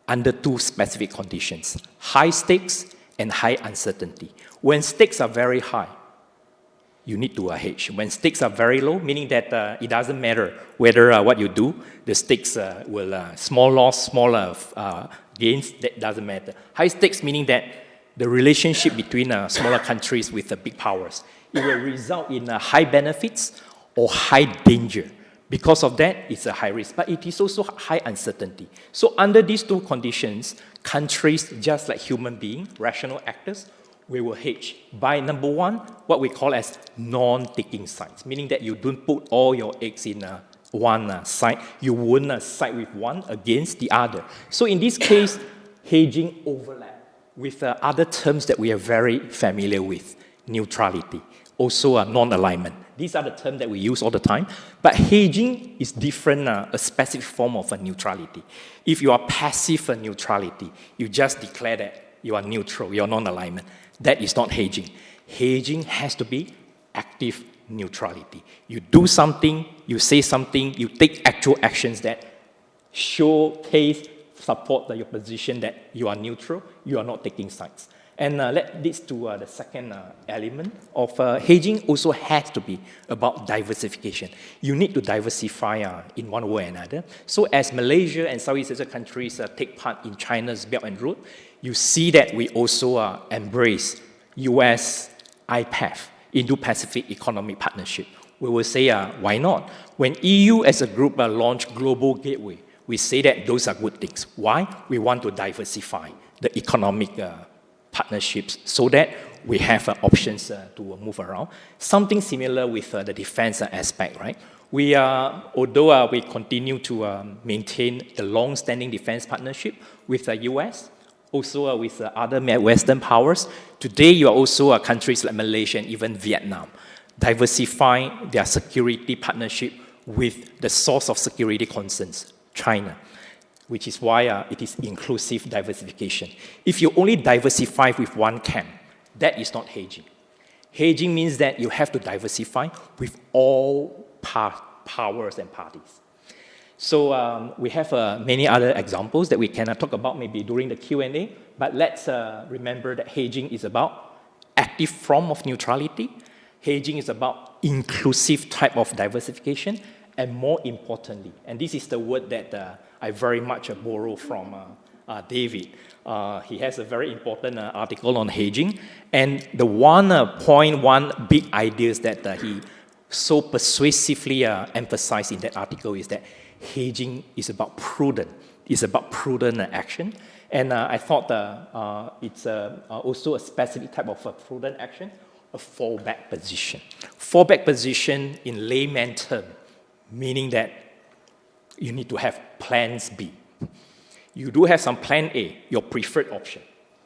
[SPEAKER 4] under two specific conditions: high stakes and high uncertainty. When stakes are very high, you need to hedge. When stakes are very low, meaning that it doesn't matter whether what you do, the stakes will small loss, smaller gains, that doesn't matter. High stakes meaning that the relationship between smaller countries with the big powers, it will result in high benefits or high danger. Because of that, it's a high risk, but it is also high uncertainty. So under these two conditions, countries, just like human beings, rational actors, we will hedge by, number one, what we call as non-taking sides, meaning that you don't put all your eggs in one side. You won't side with one against the other. So in this case, hedging overlap with other terms that we are very familiar with, neutrality, also non-alignment. These are the terms that we use all the time. But hedging is different, a specific form of neutrality. If you are passive neutrality, you just declare that you are neutral, you are non-alignment. That is not hedging. Hedging has to be active neutrality. You do something, you say something, you take actual actions that showcase, support your position that you are neutral, you are not taking sides. And that leads to the second element of hedging also has to be about diversification. You need to diversify in one way or another. So as Malaysia and Southeast Asia countries take part in China's Belt and Road, you see that we also embrace US IPEF, Indo-Pacific Economic Partnership. We will say, why not? When EU as a group launched Global Gateway, we say that those are good things. Why? We want to diversify the economic partnerships so that we have options to move around. Something similar with the defense aspect, right? We although we continue to maintain the long-standing defense partnership with the US, also with other Western powers, today you are also countries like Malaysia and even Vietnam diversifying their security partnership with the source of security concerns, China, which is why it is inclusive diversification. If you only diversify with one camp, that is not hedging. Hedging means that you have to diversify with all powers and parties. So we have many other examples that we can talk about maybe during the Q&A, but let's remember that hedging is about active form of neutrality. Hedging is about inclusive type of diversification, and more importantly, and this is the word that I very much borrow from David. He has a very important article on hedging, and the one big idea that he so persuasively emphasized in that article is that hedging is about prudent. It's about prudent action, and I thought it's also a specific type of prudent action, a fallback position. Fallback position in layman term, meaning that you need to have plans B. You do have some plan A, your preferred option.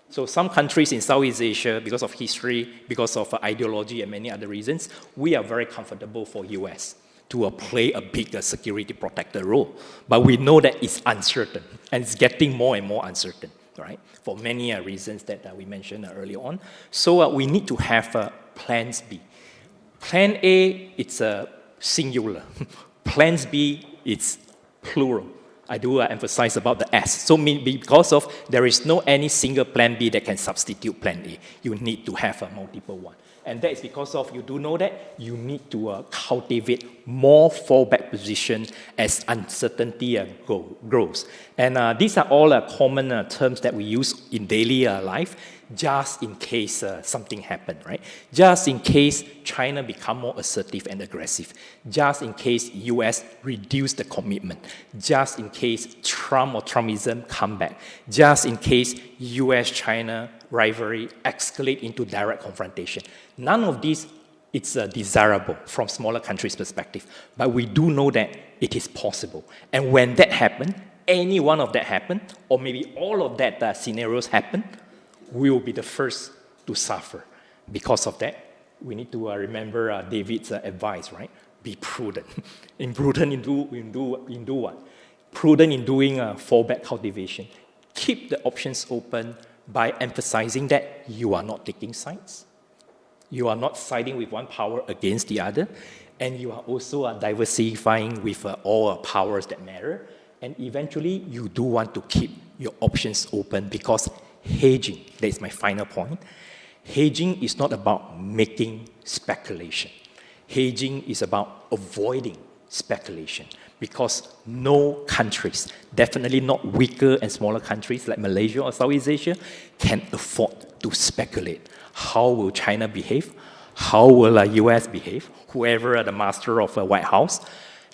[SPEAKER 4] So some countries in Southeast Asia, because of history, because of ideology and many other reasons, we are very comfortable for US to play a bigger security protector role. But we know that it's uncertain, and it's getting more and more uncertain, right? For many reasons that we mentioned earlier on. So we need to have plans B. Plan A, it's a singular. Plans B, it's plural. I do emphasize about the S. So because of there is no any single plan B that can substitute plan A, you need to have a multiple one. And that is because of you do know that you need to cultivate more fallback position as uncertainty grows. And these are all common terms that we use in daily life, just in case something happened, right? Just in case China become more assertive and aggressive. Just in case US reduce the commitment. Just in case Trump or Trumpism come back. Just in case US-China rivalry escalate into direct confrontation. None of these it's desirable from smaller countries' perspective, but we do know that it is possible. And when that happens, any one of that happen, or maybe all of that scenarios happen, we will be the first to suffer. Because of that, we need to remember David's advice, right? Be prudent. Prudent in do what? Prudent in doing fallback cultivation. Keep the options open by emphasizing that you are not taking sides. You are not siding with one power against the other. And you are also diversifying with all powers that matter. And eventually, you do want to keep your options open because hedging, that is my final point, Hedging is not about making speculation. Hedging is about avoiding speculation, because no countries, definitely not weaker and smaller countries like Malaysia or Southeast Asia, can afford to speculate. How will China behave? How will the US behave? Whoever are the master of the White House.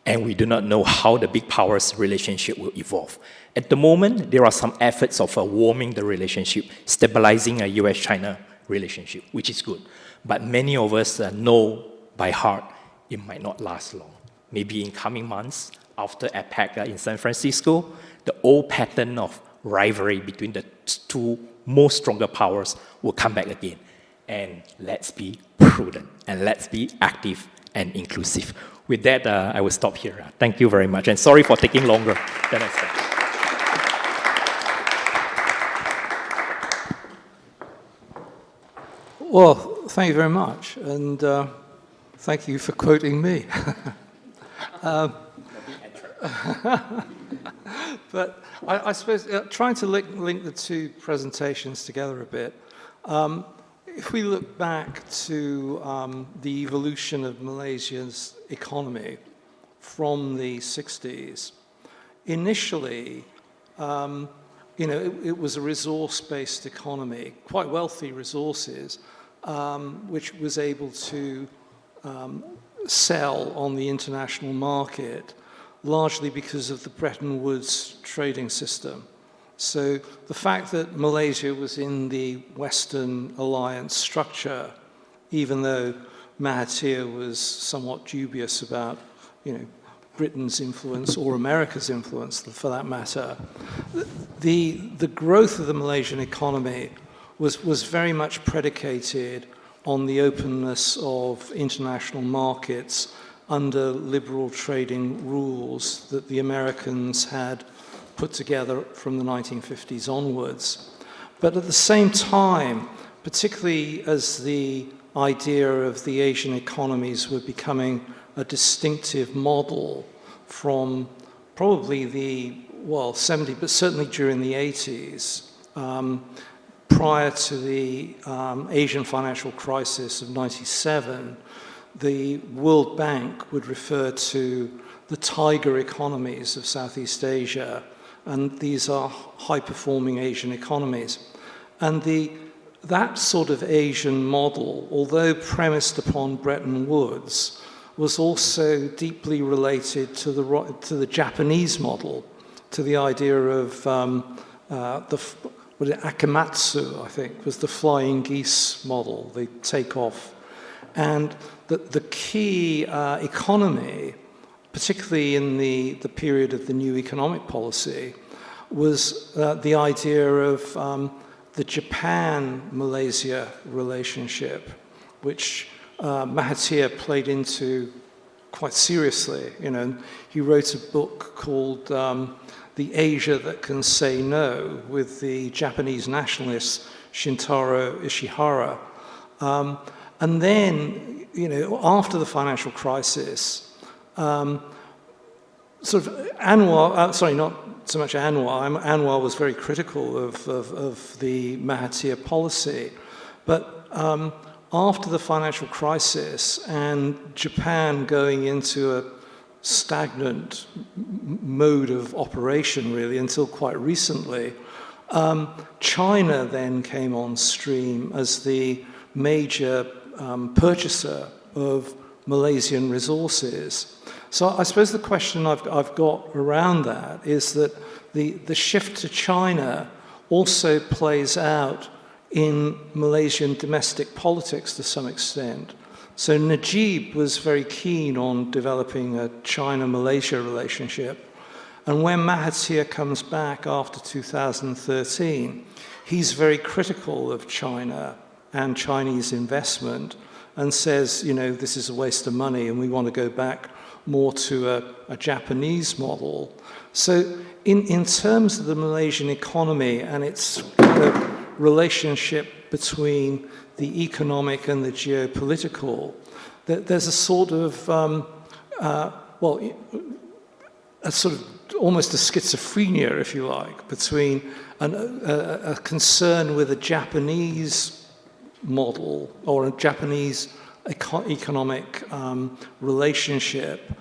[SPEAKER 4] And we do not know how the big powers relationship will evolve. At the moment, there are some efforts of warming the relationship, stabilizing a US-China relationship, which is good. But many of us know by heart it might not last long. Maybe in coming months, after APEC in San Francisco, the old pattern of rivalry between the two most stronger powers will come back again. And let's be prudent, and let's be active and inclusive. With that, I will stop here. Thank you very much, and sorry for taking longer than I said.
[SPEAKER 2] Well, thank you very much, and thank you for quoting me. But I suppose trying to link the two presentations together a bit, if we look back to the evolution of Malaysia's economy from the 60s, initially, it was a resource-based economy, quite wealthy resources, which was able to sell on the international market, largely because of the Bretton Woods trading system. So the fact that Malaysia was in the Western alliance structure, even though Mahathir was somewhat dubious about, Britain's influence or America's influence, for that matter, the growth of the Malaysian economy was very much predicated on the openness of international markets under liberal trading rules that the Americans had put together from the 1950s onwards. But at the same time, particularly as the idea of the Asian economies were becoming a distinctive model from probably the 70s, but certainly during the 80s, prior to the Asian financial crisis of 97, the World Bank would refer to the tiger economies of Southeast Asia, and these are high-performing Asian economies. And that sort of Asian model, although premised upon Bretton Woods, was also deeply related to the Japanese model, to the idea of Akamatsu, I think, was the flying geese model, the takeoff. And the key economy, particularly in the period of the new economic policy, was the idea of the Japan-Malaysia relationship, which Mahathir played into quite seriously. He wrote a book called The Asia That Can Say No, with the Japanese nationalist Shintaro Ishihara. And then, after the financial crisis, sort of Anwar, not so much Anwar was very critical of the Mahathir policy, but after the financial crisis and Japan going into a stagnant mode of operation, really, until quite recently, China then came on stream as the major purchaser of Malaysian resources. So I suppose the question I've got around that is that the shift to China also plays out in Malaysian domestic politics to some extent. So Najib was very keen on developing a China-Malaysia relationship. And when Mahathir comes back after 2013, he's very critical of China and Chinese investment and says, this is a waste of money and we want to go back more to a Japanese model. So in terms of the Malaysian economy and its kind of relationship between the economic and the geopolitical, there's a sort of, a sort of almost a schizophrenia, if you like, between a concern with a Japanese model or a Japanese economic relationship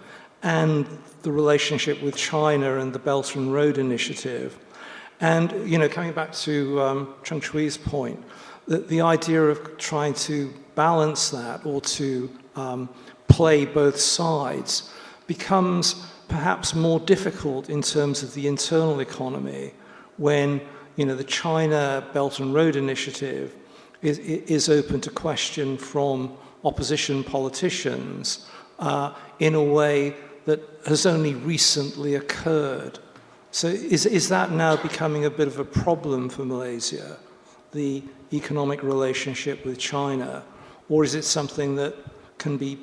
[SPEAKER 2] and the relationship with China and the Belt and Road Initiative. And, coming back to Cheng-Chwee's point, the idea of trying to balance that or to play both sides becomes perhaps more difficult in terms of the internal economy when, the China Belt and Road Initiative is open to question from opposition politicians in a way that has only recently occurred. So is that now becoming a bit of a problem for Malaysia, the economic relationship with China? Or is it something that can be,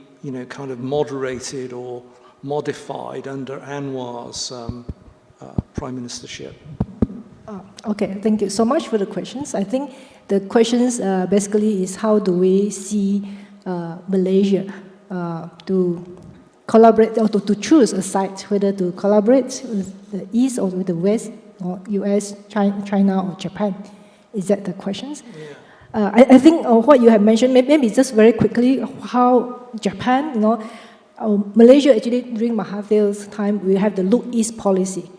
[SPEAKER 2] kind of moderated or modified under Anwar's prime ministership?
[SPEAKER 3] Okay, thank you so much for the questions. I think the questions basically is how do we see Malaysia to collaborate or to choose a side, whether to collaborate with the East or with the West, or US, China or Japan. Is that the questions? Yeah. I think what you have mentioned, maybe just very quickly, how Japan, Malaysia actually during Mahathir's time, we have the Look East policy.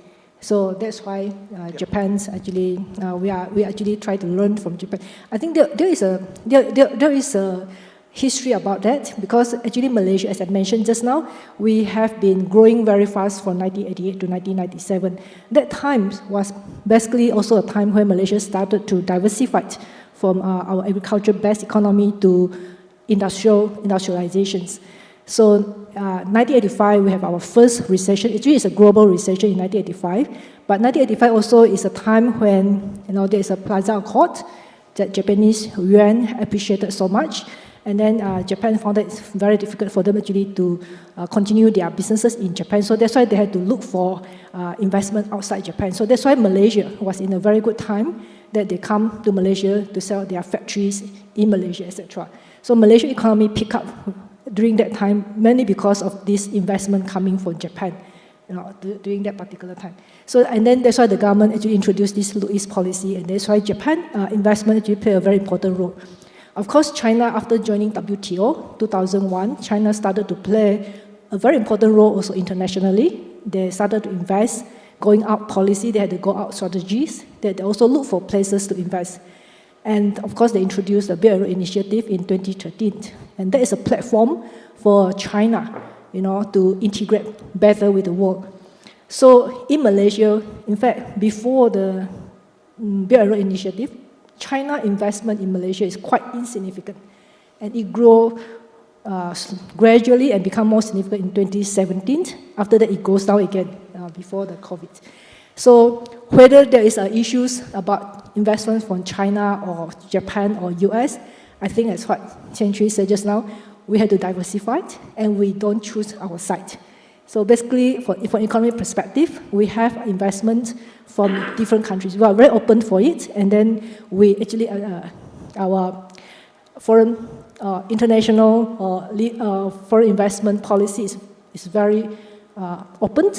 [SPEAKER 3] So that's why Japan's actually, we actually try to learn from Japan. I think there is a history about that because actually Malaysia, as I mentioned just now, we have been growing very fast from 1988 to 1997. That time was basically also a time when Malaysia started to diversify from our agriculture-based economy to industrializations. So 1985, we have our first recession. Actually, it's a global recession in 1985. But 1985 also is a time when there is a Plaza Accord that Japanese yuan appreciated so much. And then Japan found that it's very difficult for them actually to continue their businesses in Japan. So that's why they had to look for investment outside Japan. So that's why Malaysia was in a very good time that they come to Malaysia to sell their factories in Malaysia, etc. So Malaysian economy picked up during that time, mainly because of this investment coming from Japan, during that particular time. So, and then that's why the government actually introduced this Look East policy, and that's why Japan investment actually played a very important role. Of course, China, after joining WTO 2001, China started to play a very important role also internationally. They started to invest, going out policy, they had to go out strategies, they also look for places to invest. And of course, they introduced the Belt and Road Initiative in 2013. And that is a platform for China, to integrate better with the world. So in Malaysia, in fact, before the Belt and Road Initiative, China investment in Malaysia is quite insignificant. And it grew gradually and become more significant in 2017. After that, it goes down again before the COVID. So whether there is issues about investment from China or Japan or US, I think that's what Cheng-Chwee said just now. We have to diversify and we don't choose our side. So basically, from economic perspective, we have investment from different countries. We are very open for it, and then we actually, our foreign, international or foreign investment policy is very open.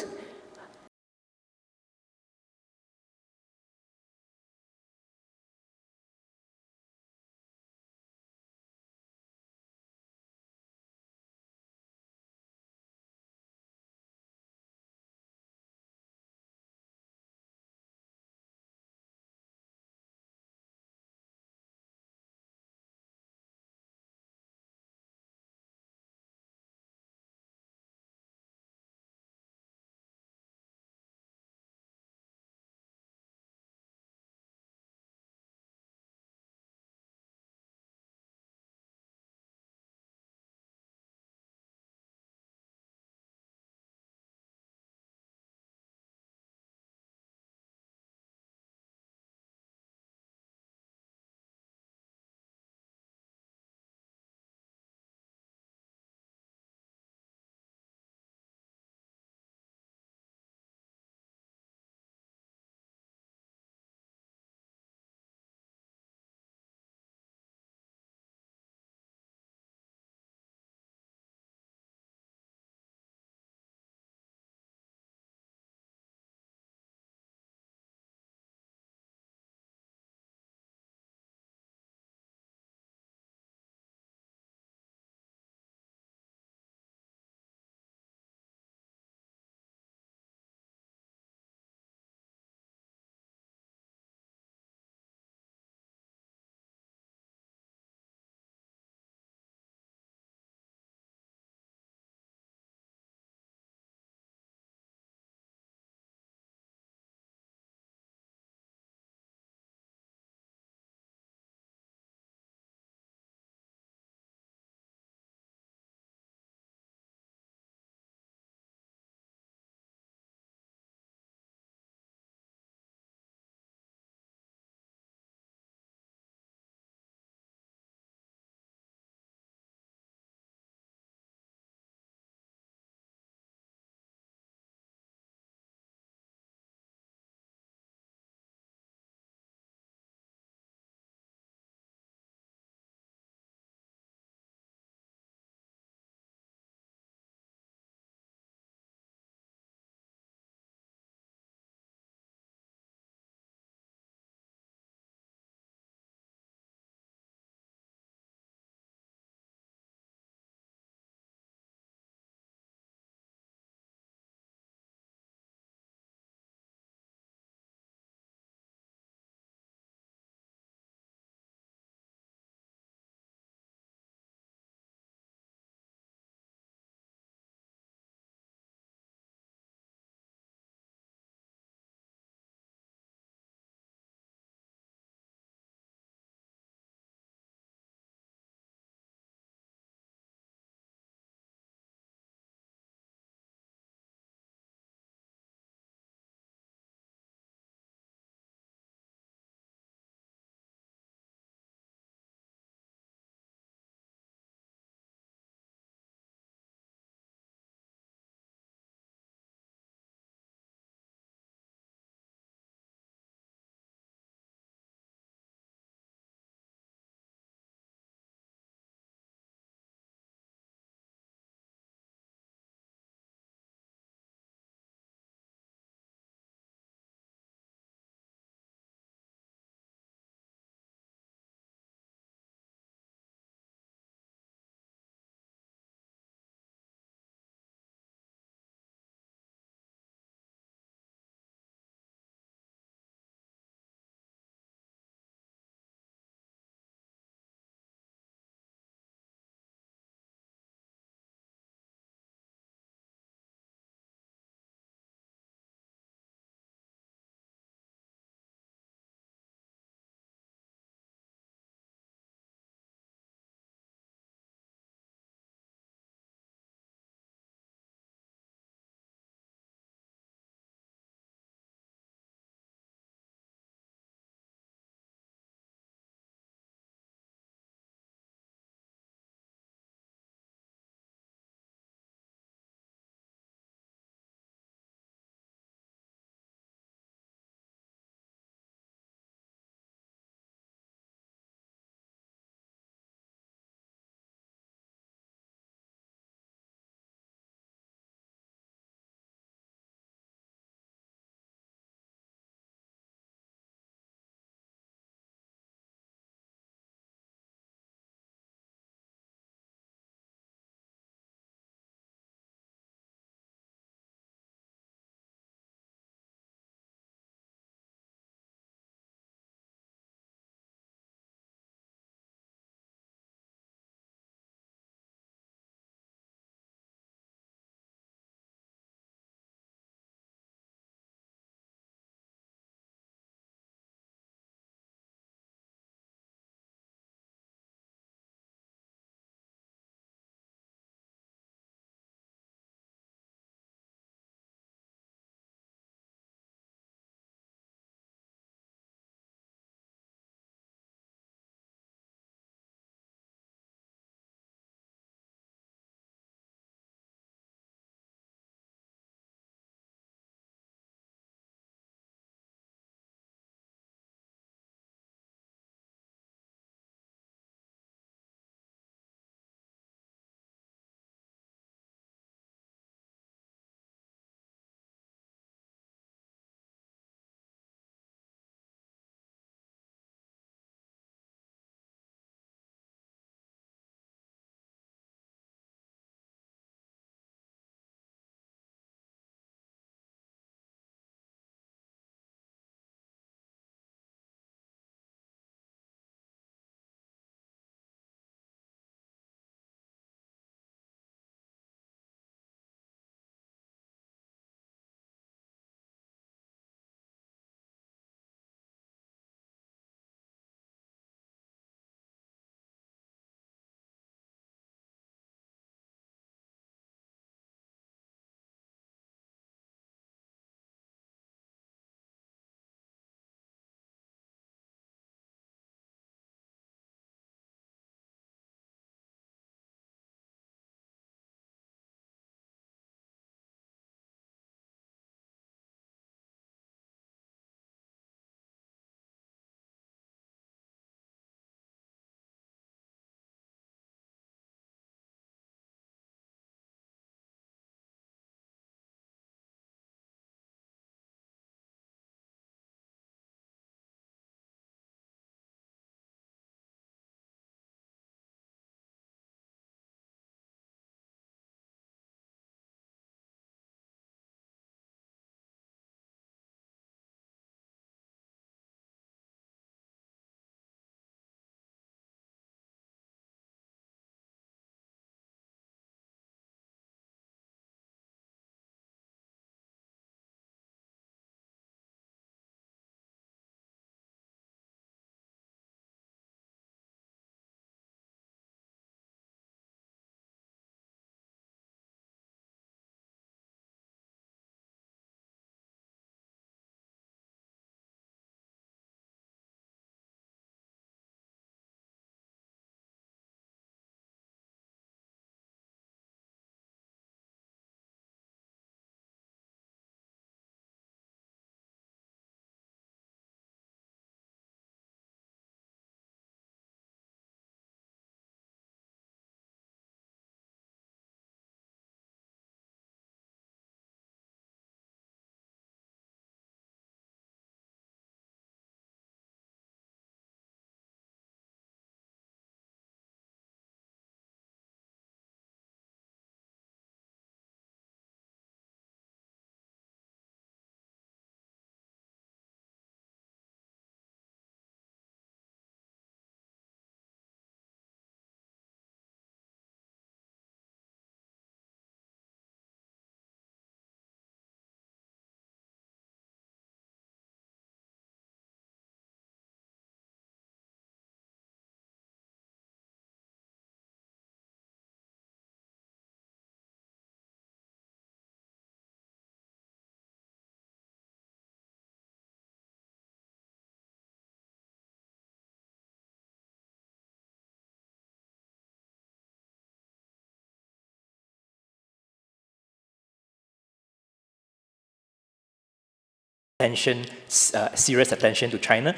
[SPEAKER 4] serious attention to China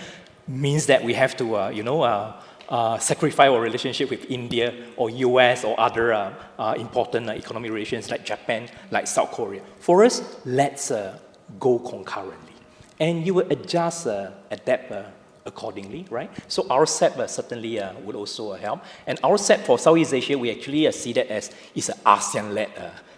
[SPEAKER 4] means that we have to, sacrifice our relationship with India or US or other important economic relations like Japan, like South Korea. For us, let's go concurrently. And you will adjust, adapt accordingly, right? So our RCEP certainly would also help. And our RCEP for Southeast Asia, we actually see that as is an ASEAN-led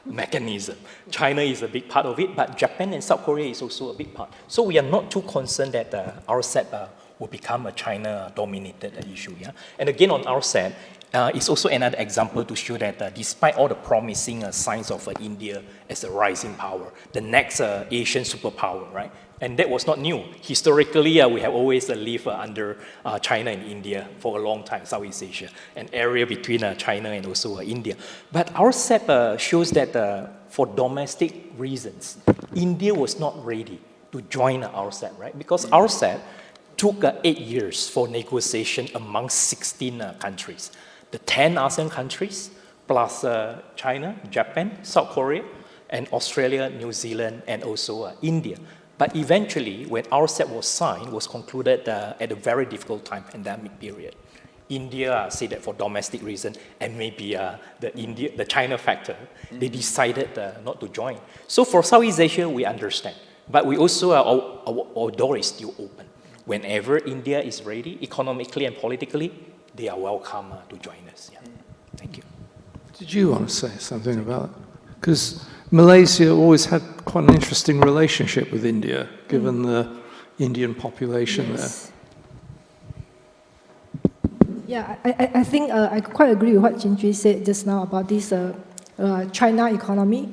[SPEAKER 4] mechanism. China is a big part of it, but Japan and South Korea is also a big part. So we are not too concerned that our RCEP will become a China-dominated issue. Yeah? And again, on our RCEP, it's also another example to show that despite all the promising signs of India as a rising power, the next Asian superpower, right? And that was not new. Historically, we have always lived under China and India for a long time, Southeast Asia, an area between China and also India. But our RCEP shows that for domestic reasons, India was not ready to join our RCEP, right? Because our RCEP took 8 years for negotiation among 16 countries. The 10 ASEAN countries, plus China, Japan, South Korea, and Australia, New Zealand, and also India. But eventually, when our RCEP was signed, was concluded at a very difficult time, pandemic period. India said that for domestic reasons, and maybe the China factor, they decided not to join. So for Southeast Asia, we understand. But we also, our door is still open. Whenever India is ready, economically and politically, they are welcome to join us. Yeah. Thank you.
[SPEAKER 2] Did you want to say something about it? Because Malaysia always had quite an interesting relationship with India, given the Indian population there.
[SPEAKER 3] Yeah, I think I quite agree with what Cheng-Chwee said just now about this China economy.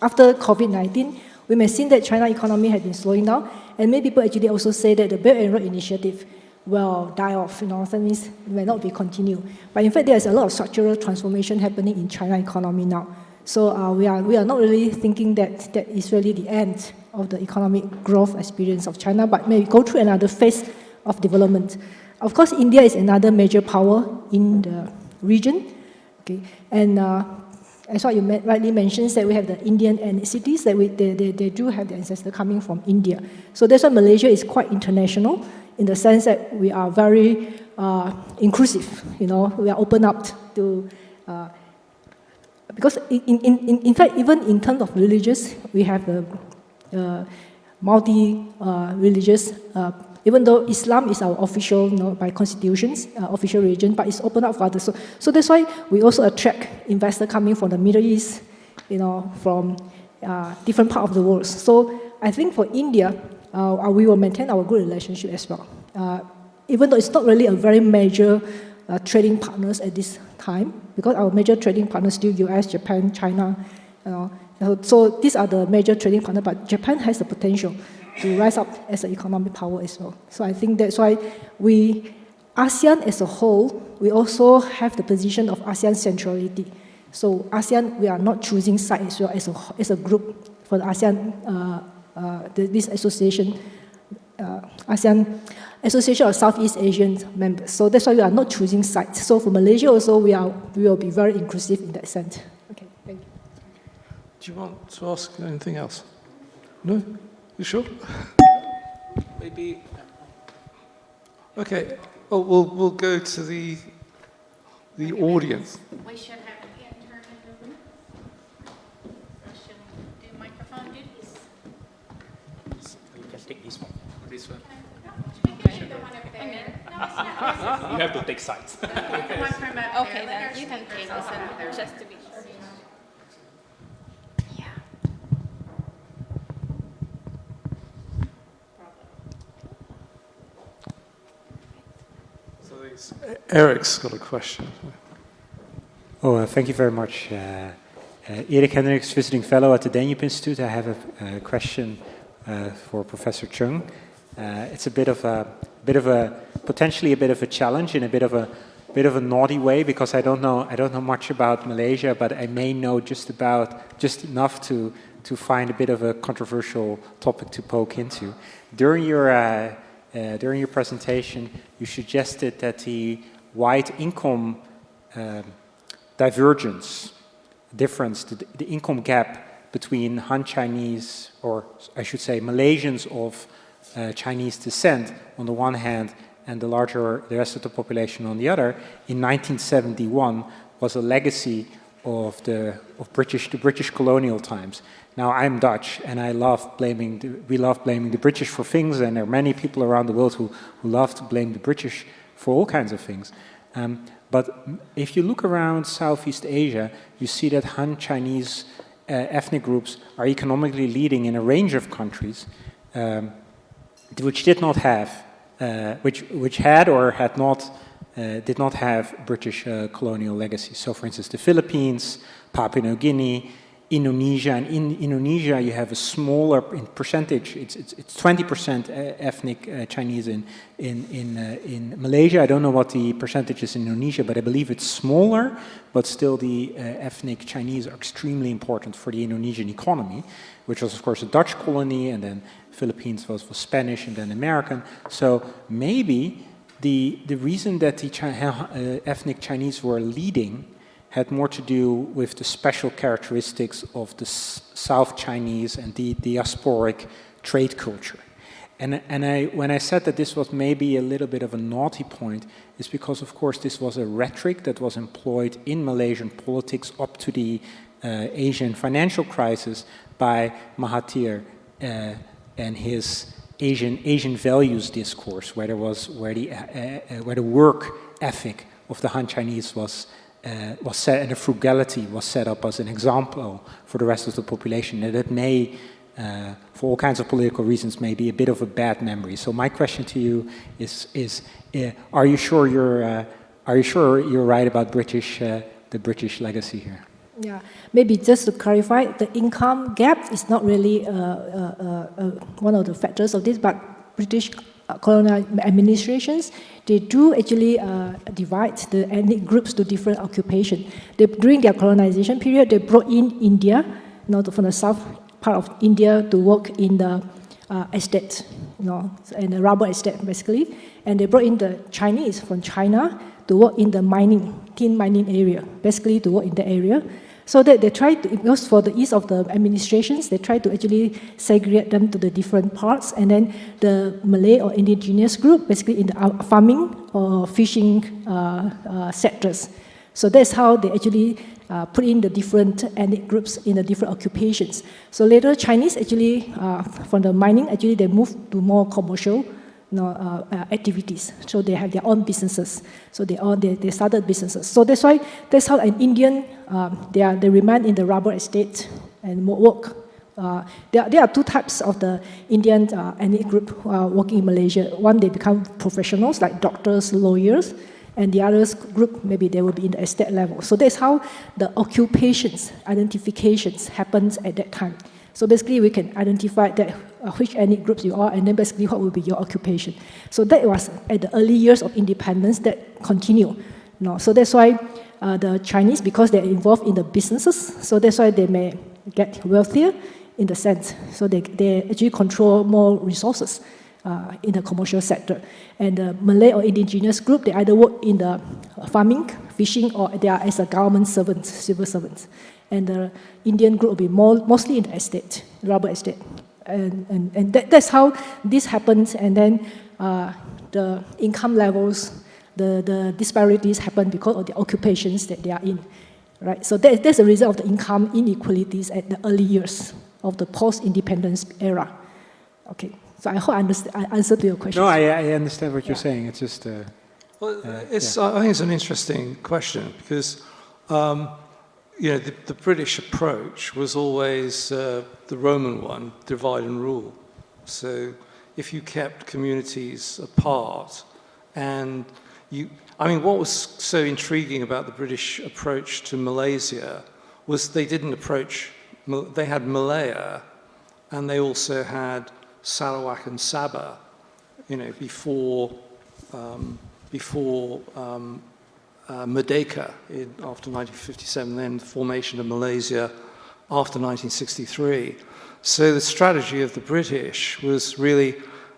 [SPEAKER 3] After COVID-19, we may see that China economy has been slowing down, and many people actually also say that the Belt and Road Initiative will die off, that means it may not be continued. But in fact, there's a lot of structural transformation happening in China economy now. So we are not really thinking that that is really the end of the economic growth experience of China, but may go through another phase of development. Of course, India is another major power in the region. Okay, and as what you rightly mentioned, that we have the Indian ethnicities, that they do have the ancestors coming from India. So that's why Malaysia is quite international in the sense that we are very inclusive. We are open up to. Because in fact, even in terms of religious, we have the multi-religious, even though Islam is our official, by constitutions, official religion, but it's open up for others. So that's why we also attract investors coming from the Middle East, from different parts of the world. So I think for India, we will maintain our good relationship as well. Even though it's not really a very major trading partners at this time, because our major trading partners still US, Japan, China. So these are the major trading partners, but Japan has the potential to rise up as an economic power as well. So I think that's why ASEAN as a whole, we also have the position of ASEAN centrality. So ASEAN, we are not choosing sides as well as a group for the ASEAN, this association, ASEAN Association of Southeast Asian members. So that's why we are not choosing sides. So for Malaysia also, we will be very inclusive in that sense. Okay, thank you.
[SPEAKER 2] Do you want to ask anything else? No? You sure?
[SPEAKER 5] Maybe.
[SPEAKER 2] Okay. Oh, we'll go to the audience.
[SPEAKER 1] We should have an intern in the room. I should do microphone duties.
[SPEAKER 4] You can take this one.
[SPEAKER 5] This one.
[SPEAKER 1] The one over there. No, it's not.
[SPEAKER 4] You have to take sides.
[SPEAKER 1] The one from up
[SPEAKER 6] Okay,
[SPEAKER 1] there.
[SPEAKER 6] then you can take this one, just to be sure.
[SPEAKER 1] Yeah.
[SPEAKER 2] Eric's got a question.
[SPEAKER 7] Thank you very much. Erik Hendricks, visiting fellow at the Danube Institute. I have a question for Professor Cheng. It's a bit of a potentially a bit of a challenge in a bit of a naughty way, because I don't know much about Malaysia, but I may know just enough to find a bit of a controversial topic to poke into. During your presentation, you suggested that the wide income difference, the income gap between Han Chinese, or I should say Malaysians of Chinese descent on the one hand and the rest of the population on the other, in 1971 was a legacy of the British colonial times. Now, I'm Dutch, and we love blaming the British for things, and there are many people around the world who love to blame the British for all kinds of things. But if you look around Southeast Asia, you see that Han Chinese ethnic groups are economically leading in a range of countries, which did not have, which had or had not, did not have British colonial legacy. So, for instance, the Philippines, Papua New Guinea, Indonesia. And in Indonesia, you have a smaller in percentage. It's 20% ethnic Chinese in Malaysia. I don't know what the percentage is in Indonesia, but I believe it's smaller. But still, the ethnic Chinese are extremely important for the Indonesian economy, which was, of course, a Dutch colony, and then Philippines was Spanish and then American. So maybe the reason that the ethnic Chinese were leading had more to do with the special characteristics of the South Chinese and the diasporic trade culture. And when I said that this was maybe a little bit of a naughty point, is because, of course, this was a rhetoric that was employed in Malaysian politics up to the Asian financial crisis by Mahathir and his Asian values discourse, where the work ethic of the Han Chinese was set, and the frugality was set up as an example for the rest of the population. And that may, for all kinds of political reasons, may be a bit of a bad memory. So my question to you is are you sure you're right about the British legacy here?
[SPEAKER 3] Yeah, maybe just to clarify, the income gap is not really one of the factors of this, but British colonial administrations, they do actually divide the ethnic groups to different occupations. During their colonization period, they brought in India, from the south part of India, to work in the estate, and the rubber estate basically. And they brought in the Chinese from China to work in the tin mining area, basically to work in the area. So that they try to, because for the ease of the administrations, they try to actually segregate them to the different parts. And then the Malay or indigenous group, basically in the farming or fishing sectors. So that's how they actually put in the different ethnic groups in the different occupations. So later, Chinese actually, from the mining, actually they moved to more commercial activities. So they have their own businesses. So they started businesses. So that's how an Indian, they remain in the rubber estate and work. There are two types of the Indian ethnic group working in Malaysia. One, they become professionals like doctors, lawyers, and the other group, maybe they will be in the estate level. So that's how the occupations, identifications happens at that time. So basically, we can identify that which ethnic groups you are, and then basically what will be your occupation. So that was at the early years of independence that continue. So that's why the Chinese, because they're involved in the businesses, so that's why they may get wealthier in the sense. So they actually control more resources in the commercial sector. And the Malay or indigenous group, they either work in the farming, fishing, or they are as a government servants, civil servants. And the Indian group will be mostly in the estate, rubber estate. And that's how this happens. And then the income levels, the disparities happen because of the occupations that they are in, right? So that's the result of the income inequalities at the early years of the post-independence era. Okay, so I hope I answered to your question.
[SPEAKER 7] No, I understand what you're saying. It's just...
[SPEAKER 2] I think it's an interesting question because... the British approach was always the Roman one, divide and rule. So if you kept communities apart and what was so intriguing about the British approach to Malaysia was they had Malaya and they also had Sarawak and Sabah, before Merdeka after 1957, then the formation of Malaysia after 1963. So the strategy of the British was really,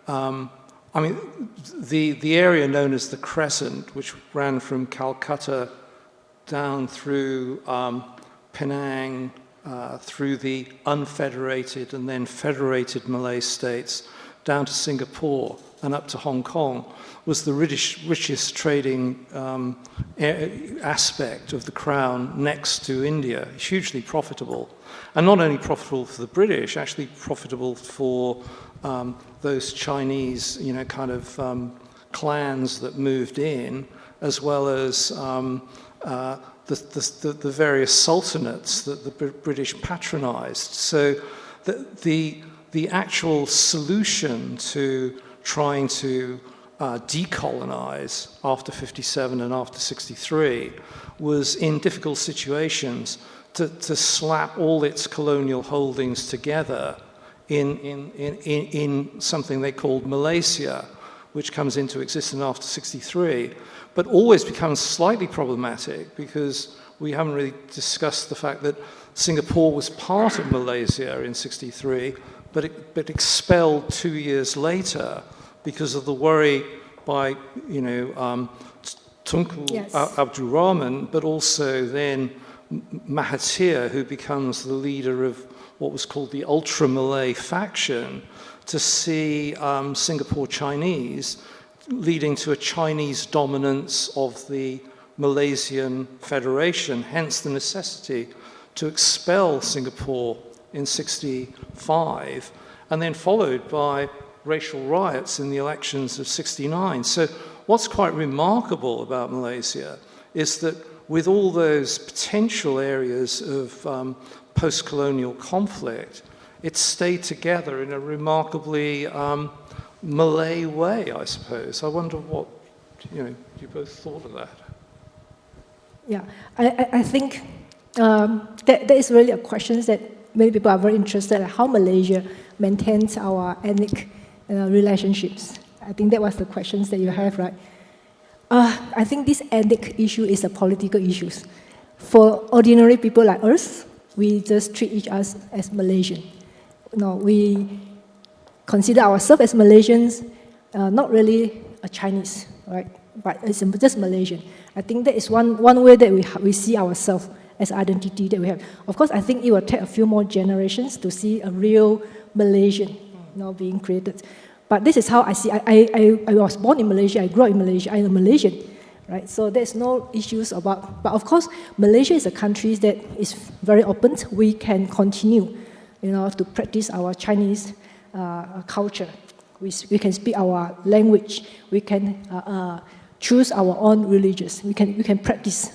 [SPEAKER 2] the area known as the Crescent, which ran from Calcutta down through Penang, through the unfederated and then federated Malay states down to Singapore and up to Hong Kong was the richest trading aspect of the crown next to India, hugely profitable. And not only profitable for the British, actually profitable for those Chinese, clans that moved in, as well as the various sultanates that the British patronized. So the actual solution to trying to decolonize after 57 and after 63 was in difficult situations to slap all its colonial holdings together in something they called Malaysia, which comes into existence after 63, but always becomes slightly problematic because we haven't really discussed the fact that Singapore was part of Malaysia in 63, but expelled 2 years later because of the worry by, Tunku
[SPEAKER 3] Yes.
[SPEAKER 2] Abdul Rahman, but also then Mahathir, who becomes the leader of what was called the Ultra-Malay faction, to see Singapore Chinese leading to a Chinese dominance of the Malaysian Federation, hence the necessity to expel Singapore in 65, and then followed by racial riots in the elections of 69. So what's quite remarkable about Malaysia is that with all those potential areas of post-colonial conflict, it stayed together in a remarkably Malay way, I suppose. I wonder what you both thought of that.
[SPEAKER 3] Yeah, I think that is really a question that many people are very interested in, how Malaysia maintains our ethnic relationships. I think that was the questions that you have, right? I think this ethnic issue is a political issue. For ordinary people like us, we just treat each other as Malaysian. We consider ourselves as Malaysians, not really a Chinese, right? But it's just Malaysian. I think that is one way that we see ourselves as identity that we have. Of course, I think it will take a few more generations to see a real Malaysian being created. But this is how I see. I was born in Malaysia. I grew up in Malaysia. I'm a Malaysian, right? So there's no issues about. But of course, Malaysia is a country that is very open. We can continue, to practice our Chinese culture. We can speak our language. We can choose our own religions. We can practice.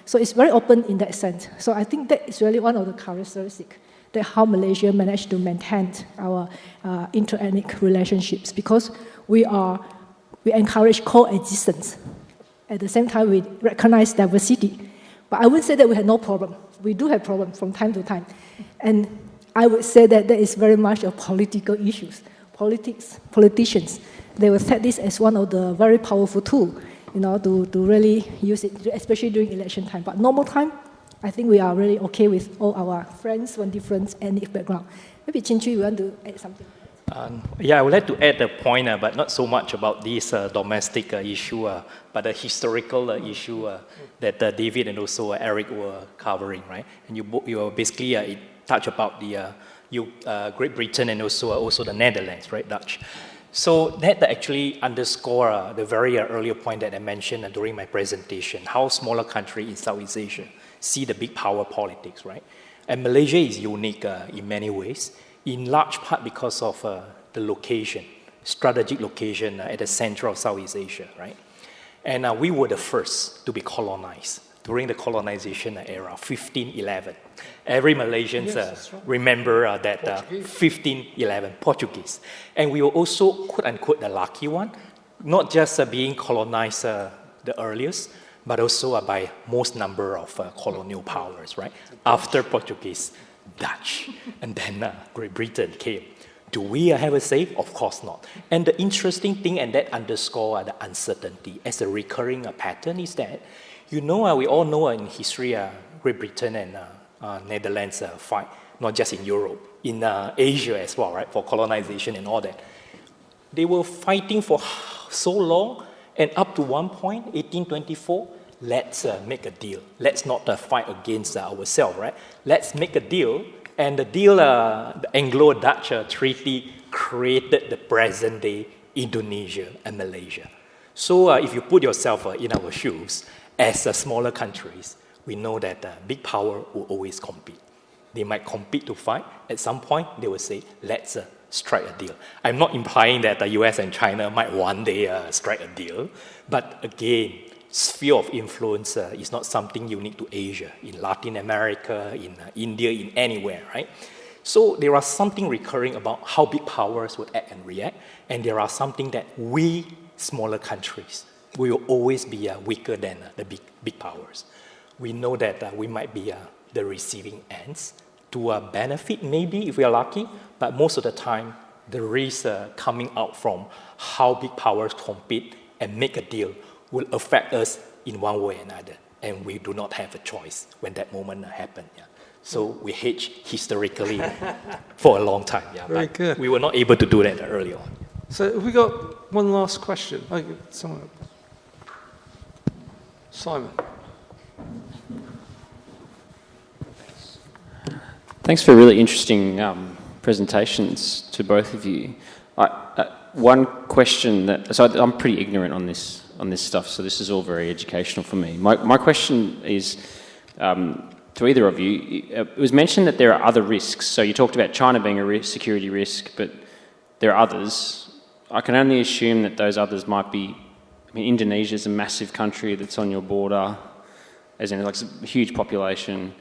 [SPEAKER 3] So it's very open in that sense. So I think that is really one of the characteristics that how Malaysia managed to maintain our inter-ethnic relationships, because we encourage coexistence. At the same time, we recognize diversity. But I wouldn't say that we have no problem. We do have problems from time to time. And I would say that that is very much a political issue. Politicians, they will take this as one of the very powerful tools, to really use it, especially during election time. But normal time, I think we are really okay with all our friends from different ethnic background. Maybe Cheng-Chwee, you want to add something?
[SPEAKER 4] Yeah, I would like to add a point, but not so much about this domestic issue, but the historical issue that David and also Eric were covering, right? And you basically touch about the Great Britain and also the Netherlands, right, Dutch. So that actually underscore the very earlier point that I mentioned during my presentation, how smaller country in Southeast Asia see the big power politics, right? And Malaysia is unique in many ways, in large part because of the location, strategic location at the center of Southeast Asia, right? And we were the first to be colonized during the colonization era, 1511. Every Malaysian remember that 1511, Portuguese. And we were also, quote-unquote, the lucky one, not just being colonized the earliest, but also by most number of colonial powers, right? After Portuguese, Dutch, and then Great Britain came. Do we have a say? Of course not. And the interesting thing, and that underscore the uncertainty as a recurring pattern, is that, we all know in history, Great Britain and Netherlands fight, not just in Europe, in Asia as well, right, for colonization and all that. They were fighting for so long, and up to one point, 1824, let's make a deal. Let's not fight against ourselves, right? Let's make a deal. And the deal, the Anglo-Dutch Treaty created the present-day Indonesia and Malaysia. So if you put yourself in our shoes, as smaller countries, we know that big power will always compete. They might compete to fight. At some point, they will say, let's strike a deal. I'm not implying that the US and China might one day strike a deal. But again, sphere of influence is not something unique to Asia, in Latin America, in India, in anywhere, right? So there are something recurring about how big powers would act and react, and there are something that we, smaller countries, will always be weaker than the big powers. We know that we might be the receiving ends to benefit, maybe, if we are lucky, but most of the time, the risk coming out from how big powers compete and make a deal will affect us in one way or another, and we do not have a choice when that moment happens. Yeah. So we hedge historically for a long time. Yeah,
[SPEAKER 2] Very good.
[SPEAKER 4] We were not able to do that early on.
[SPEAKER 2] So have we got one last question? Oh, someone. Simon.
[SPEAKER 8] Thanks for really interesting presentations to both of you. One question so I'm pretty ignorant on this stuff, so this is all very educational for me. My question is to either of you. It was mentioned that there are other risks. So you talked about China being a security risk, but there are others. I can only assume that those others might be. I mean, Indonesia is a massive country that's on your border, as in like a huge population.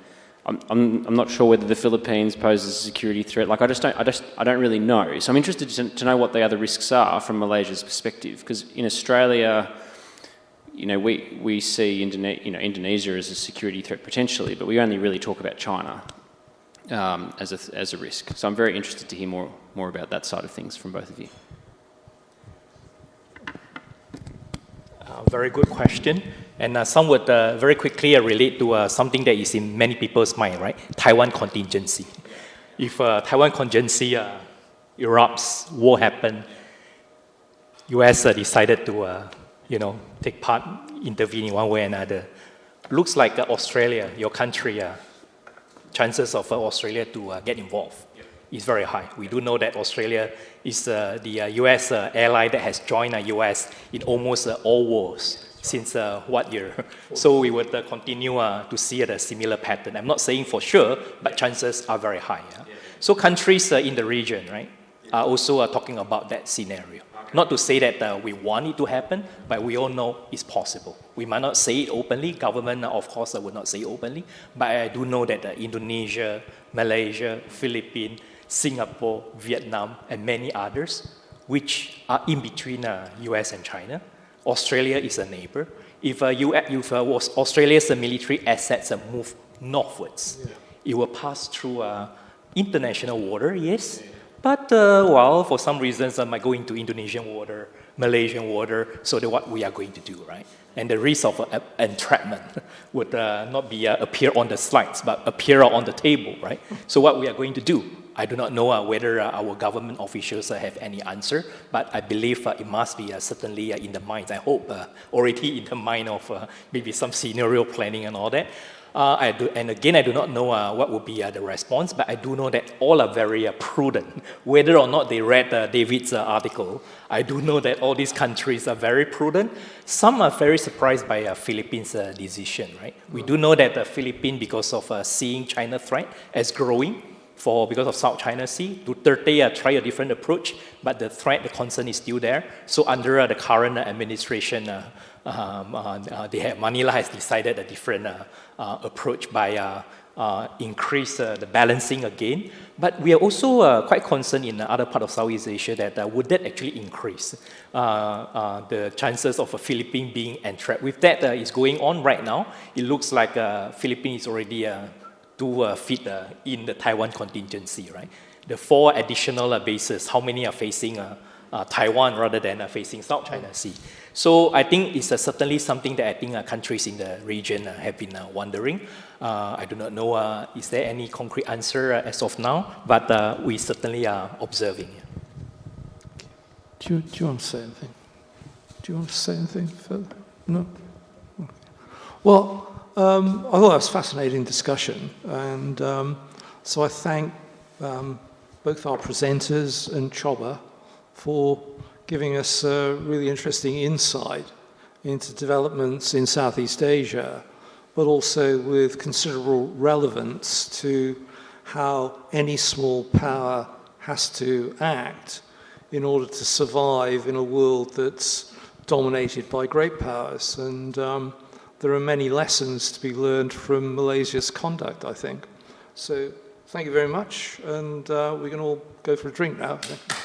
[SPEAKER 8] I'm not sure whether the Philippines poses a security threat. Like I don't really know. So I'm interested to know what the other risks are from Malaysia's perspective. Because in Australia, we see Indonesia as a security threat potentially, but we only really talk about China as a risk. So I'm very interested to hear more about that side of things from both of you.
[SPEAKER 4] Very good question. And some would very quickly relate to something that is in many people's mind, right? Taiwan contingency. If Taiwan contingency erupts, war happen, US decided to, take part, intervene in one way or another. Looks like Australia, your country, chances of Australia to get involved is very high. We do know that Australia is the US ally that has joined the US in almost all wars since what year? So we would continue to see a similar pattern. I'm not saying for sure, but chances are very high. Yeah? So countries in the region, right, are also talking about that scenario. Not to say that we want it to happen, but we all know it's possible. We might not say it openly. Government, of course, would not say it openly. But I do know that Indonesia, Malaysia, Philippines, Singapore, Vietnam, and many others, which are in between US and China. Australia is a neighbor. If Australia's military assets move northwards, it will pass through international water, yes. But, for some reasons, I might go into Indonesian water, Malaysian water, so that's what we are going to do, right? And the risk of entrapment would not be appear on the slides, but appear on the table, right? So what we are going to do, I do not know whether our government officials have any answer, but I believe it must be certainly in the minds, I hope, already in the mind of maybe some scenario planning and all that. I do not know what would be the response, but I do know that all are very prudent. Whether or not they read David's article, I do know that all these countries are very prudent. Some are very surprised by Philippines' decision, right? We do know that the Philippines, because of seeing China threat as growing, because of South China Sea, Duterte try a different approach, but the threat, the concern is still there. So under the current administration, Manila has decided a different approach by increase the balancing again. But we are also quite concerned in other part of Southeast Asia that would that actually increase the chances of a Philippines being entrapped. With that is going on right now, it looks like Philippines is already 2 feet in the Taiwan contingency, right? The 4 additional bases, how many are facing Taiwan rather than facing South China Sea? So I think it's certainly something that I think countries in the region have been wondering. I do not know, is there any concrete answer as of now, but we certainly are observing.
[SPEAKER 2] Do you want to say anything? Do you want to say anything further? No? Okay. Well, I thought that was a fascinating discussion, and so I thank both our presenters and Choba for giving us a really interesting insight into developments in Southeast Asia, but also with considerable relevance to how any small power has to act in order to survive in a world that's dominated by great powers. And there are many lessons to be learned from Malaysia's conduct, I think. So thank you very much, and we can all go for a drink now, I think.